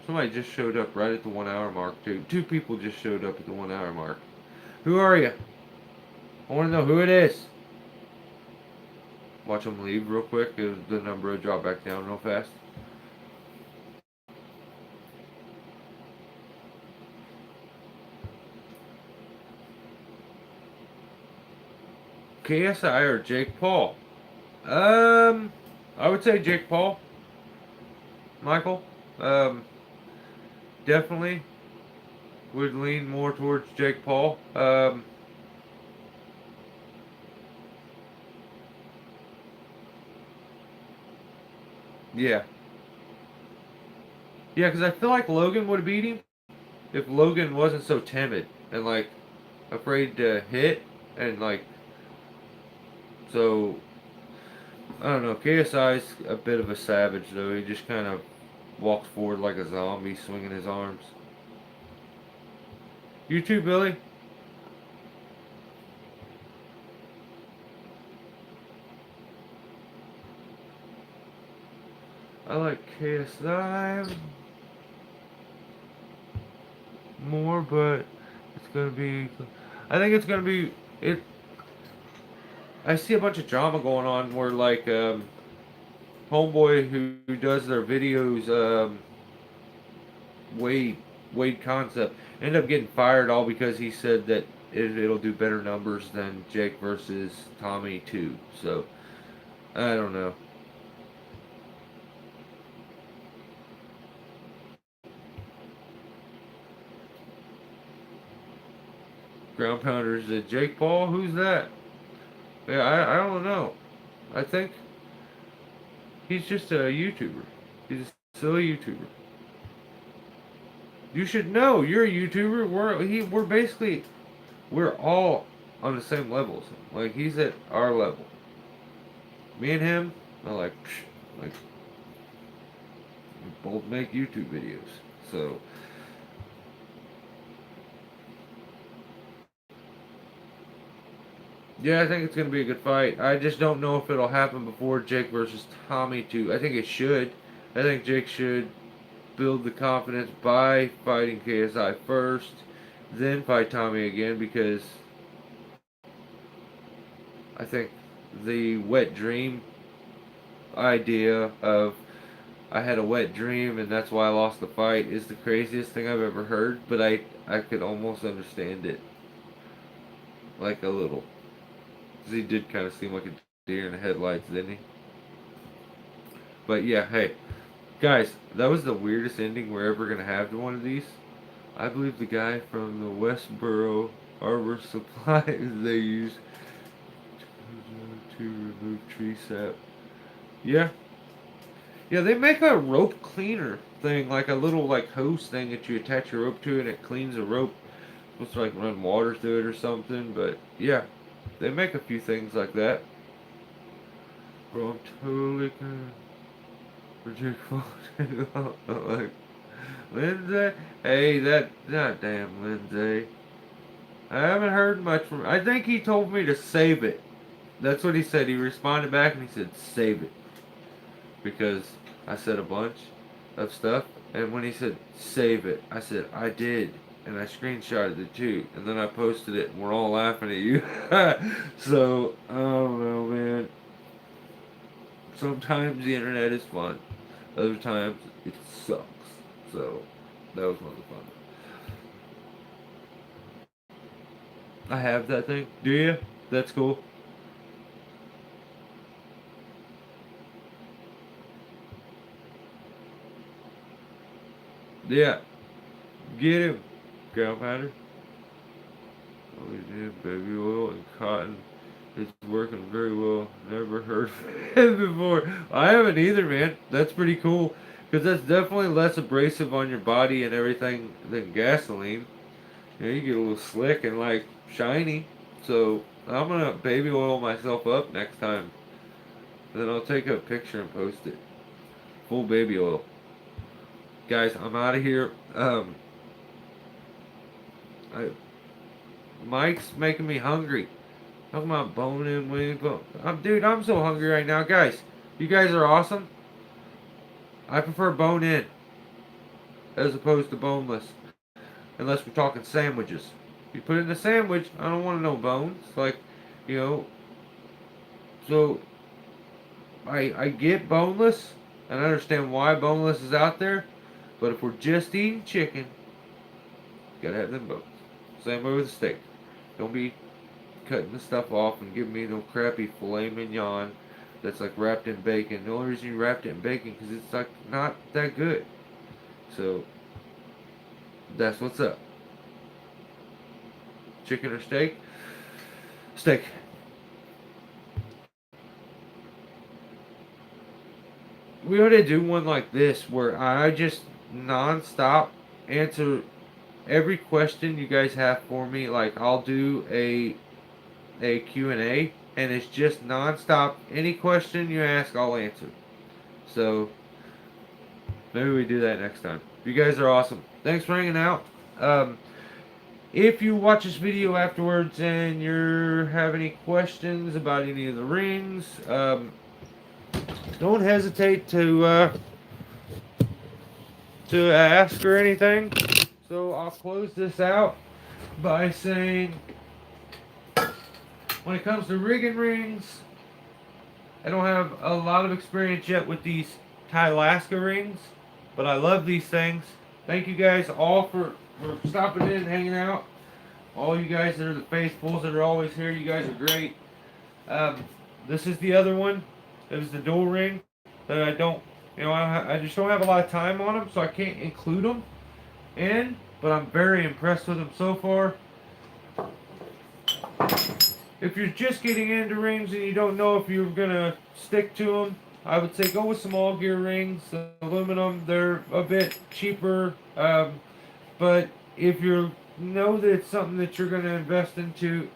Somebody just showed up right at the 1 hour mark, too. Two people just showed up at the 1 hour mark. Who are you? I want to know who it is. Watch them leave real quick. The number will drop back down real fast. KSI or Jake Paul? I would say Jake Paul. Michael. Um, Definitely would lean more towards Jake Paul. Yeah. Yeah, because I feel like Logan would have beat him if Logan wasn't so timid and like afraid to hit and like so. I don't know. KSI's a bit of a savage though. He just kind of walks forward like a zombie, swinging his arms. You too, Billy. I like KSI more, but it's gonna be. I think it's gonna be it. I see a bunch of drama going on where like homeboy who does their videos, Wade Wade Concept, ended up getting fired all because he said that it'll do better numbers than Jake versus Tommy too. So I don't know. Ground pounders, Jake Paul. Who's that? Yeah, I don't know. I think he's just a YouTuber. He's a silly YouTuber. You should know. You're a YouTuber. We're basically we're all on the same levels. Like he's at our level. Me and him are like we both make YouTube videos. So yeah, I think it's gonna be a good fight. I just don't know if it'll happen before Jake versus Tommy too. I think it should. I think Jake should build the confidence by fighting KSI first, then fight Tommy again because I think the wet dream idea of I had a wet dream and that's why I lost the fight is the craziest thing I've ever heard, but I could almost understand it like a little. 'Cause he did kind of seem like a deer in the headlights, didn't he? But yeah, hey, guys, that was the weirdest ending we're ever going to have to one of these. I believe the guy from the Westboro Arbor Supplies they use to remove tree sap. Yeah. Yeah, they make a rope cleaner thing, like a little like hose thing that you attach your rope to and it cleans a rope. It's supposed to like run water through it or something, but yeah. They make a few things like that. Bro, I'm totally gonna reject like Lindsay. Hey, that god damn Lindsay. I haven't heard much from. I think he told me to save it. That's what he said. He responded back and he said save it because I said a bunch of stuff. And when he said save it, I said I did, and I screenshotted it too. And then I posted it, and we're all laughing at you. So I don't know, man. Sometimes the internet is fun. Other times it sucks. So that was one of the fun. I have that thing. Do you? That's cool. Yeah. Get him. Ground powder. Oh, we did baby oil and cotton. It's working very well. Never heard of it before. I haven't either, man. That's pretty cool. Because that's definitely less abrasive on your body and everything than gasoline. You know, you get a little slick and like shiny. So I'm gonna baby oil myself up next time. Then I'll take a picture and post it. Full baby oil. Guys, I'm out of here. I, Mike's making me hungry. Talking about bone-in wings. Dude, I'm so hungry right now. Guys, you guys are awesome. I prefer bone-in as opposed to boneless. Unless we're talking sandwiches. You put it in a sandwich, I don't want no bones. Like, you know, so I get boneless, and I understand why boneless is out there, but if we're just eating chicken, gotta have them bones. Same way with the steak. Don't be cutting the stuff off and giving me no crappy filet mignon that's like wrapped in bacon. The only reason you wrapped it in bacon because it's like not that good. So that's what's up. Chicken or steak? Steak. We ought to do one like this where I just non-stop answer every question you guys have for me. Like I'll do a Q&A and it's just non-stop. Any question you ask, I'll answer. So maybe we do that next time. You guys are awesome. Thanks for hanging out. Um, if you watch this video afterwards and you have any questions about any of the rings, don't hesitate to ask or anything. So I'll close this out by saying, when it comes to rigging rings, I don't have a lot of experience yet with these Alaska rings, but I love these things. Thank you guys all for stopping in and hanging out. All you guys that are the faithfuls that are always here, you guys are great. This is the other one. It was the dual ring that I don't, I just don't have a lot of time on them, so I can't include them in, but I'm very impressed with them so far. If you're just getting into rings and you don't know if you're going to stick to them, I would say go with some all gear rings, aluminum. They're a bit cheaper, but if you know that it's something that you're going to invest into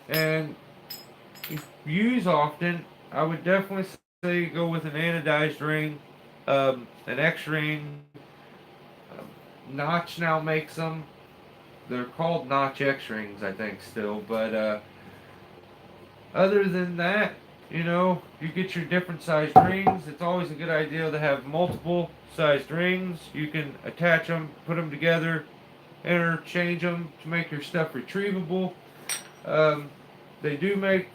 and use often, I would definitely say go with an anodized ring, an X ring. Notch now makes them. They're called Notch X rings, I think, still, but other than that, you get your different sized rings. It's always a good idea to have multiple sized rings. You can attach them, put them together, interchange them to make your stuff retrievable. They do make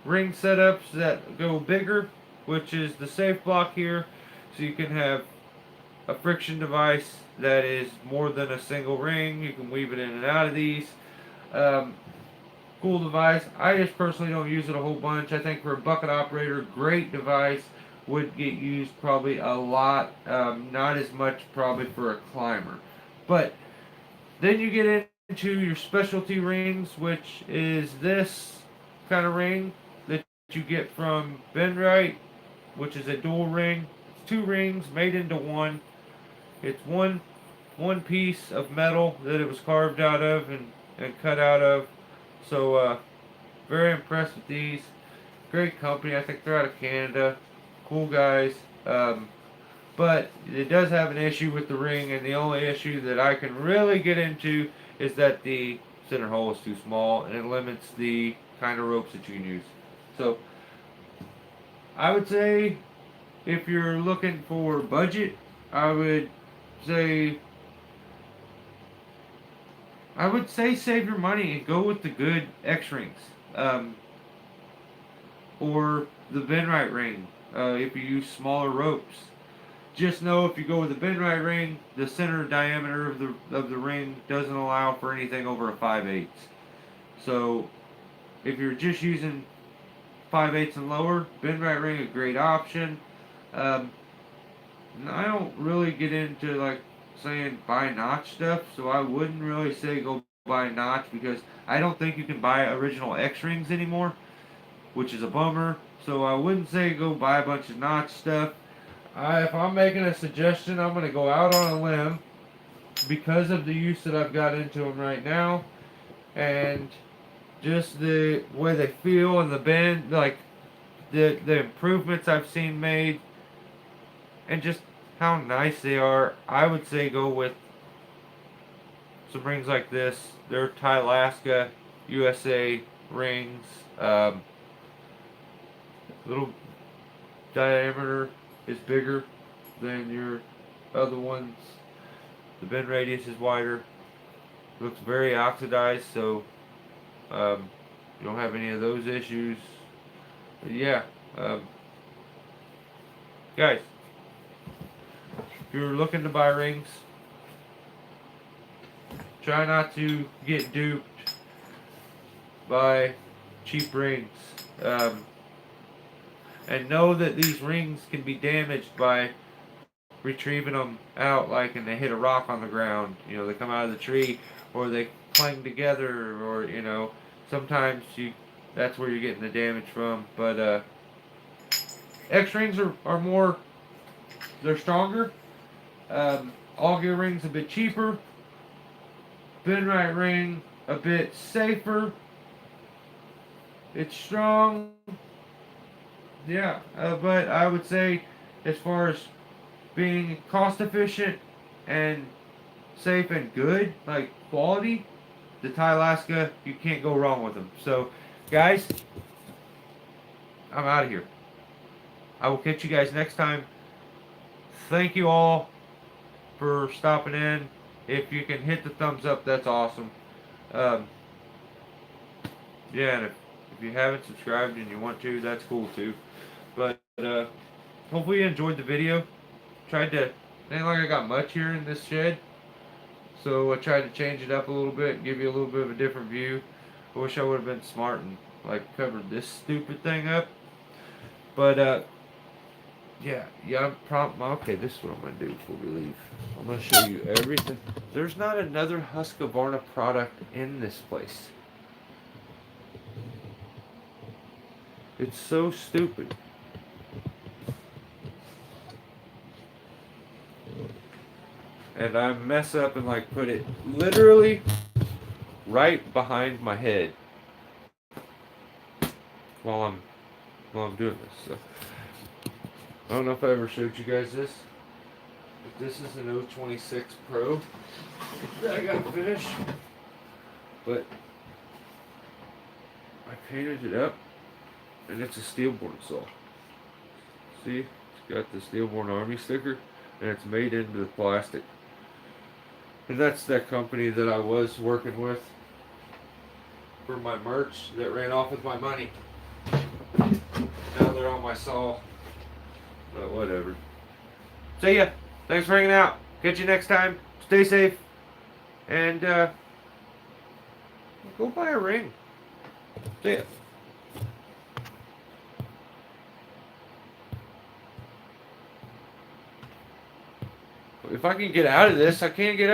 ring setups that go bigger, which is the safe block here. So you can have a friction device that is more than a single ring. You can weave it in and out of these. Cool device. I just personally don't use it a whole bunch. I think for a bucket operator, great device. Would get used probably a lot, not as much probably for a climber. But then you get into your specialty rings, which is this kind of ring that you get from Benrite, which is a dual ring. It's two rings made into one. It's one piece of metal that it was carved out of and cut out of. So, very impressed with these. Great company. I think they're out of Canada. Cool guys. But it does have an issue with the ring, and the only issue that I can really get into is that the center hole is too small, and it limits the kind of ropes that you can use. So, I would say if you're looking for budget, I would say save your money and go with the good X rings, or the Benrite ring. If you use smaller ropes, just know if you go with the Benrite ring, the center diameter of the ring doesn't allow for anything over a 5/8. So if you're just using 5/8 and lower, Benrite ring a great option. I don't really get into like saying buy notch stuff, so I wouldn't really say go buy notch because I don't think you can buy original X rings anymore, which is a bummer. So I wouldn't say go buy a bunch of notch stuff. If I'm making a suggestion, I'm going to go out on a limb because of the use that I've got into them right now, and just the way they feel and the bend, like the improvements I've seen made, and just how nice they are. I would say go with some rings like this. They're Alaska USA rings. Little diameter is bigger than your other ones. The bend radius is wider. Looks very oxidized, so you don't have any of those issues. But yeah, Guys, if you're looking to buy rings, try not to get duped by cheap rings. And know that these rings can be damaged by retrieving them out, like, and they hit a rock on the ground. You know, they come out of the tree, or they clang together, or, you know, sometimes that's where you're getting the damage from. But X rings are more, they're stronger. All gear rings a bit cheaper. Benrite ring a bit safer. It's strong. Yeah, but I would say, as far as being cost efficient and safe and good, like quality, the Thai Alaska, you can't go wrong with them. So, guys, I'm out of here. I will catch you guys next time. Thank you all for stopping in. If you can hit the thumbs up, that's awesome. Um, yeah, and if you haven't subscribed and you want to, that's cool too. But hopefully you enjoyed the video. Tried to, ain't like I got much here in this shed, so I tried to change it up a little bit, give you a little bit of a different view. I wish I would have been smart and like covered this stupid thing up. But yeah, okay, this is what I'm gonna do before we leave. I'm gonna show you everything. There's not another Husqvarna product in this place. It's so stupid. And I mess up and like put it literally right behind my head while I'm doing this. So I don't know if I ever showed you guys this, but this is an 026 Pro that I got finished. But I painted it up, and it's a steel-born saw. See, it's got the steel-born Army sticker, and it's made into the plastic. And that's that company that I was working with for my merch that ran off with my money. Now they're on my saw. But whatever. See ya. Thanks for hanging out. Catch you next time. Stay safe. And go buy a ring. See ya. If I can get out of this, I can't get out.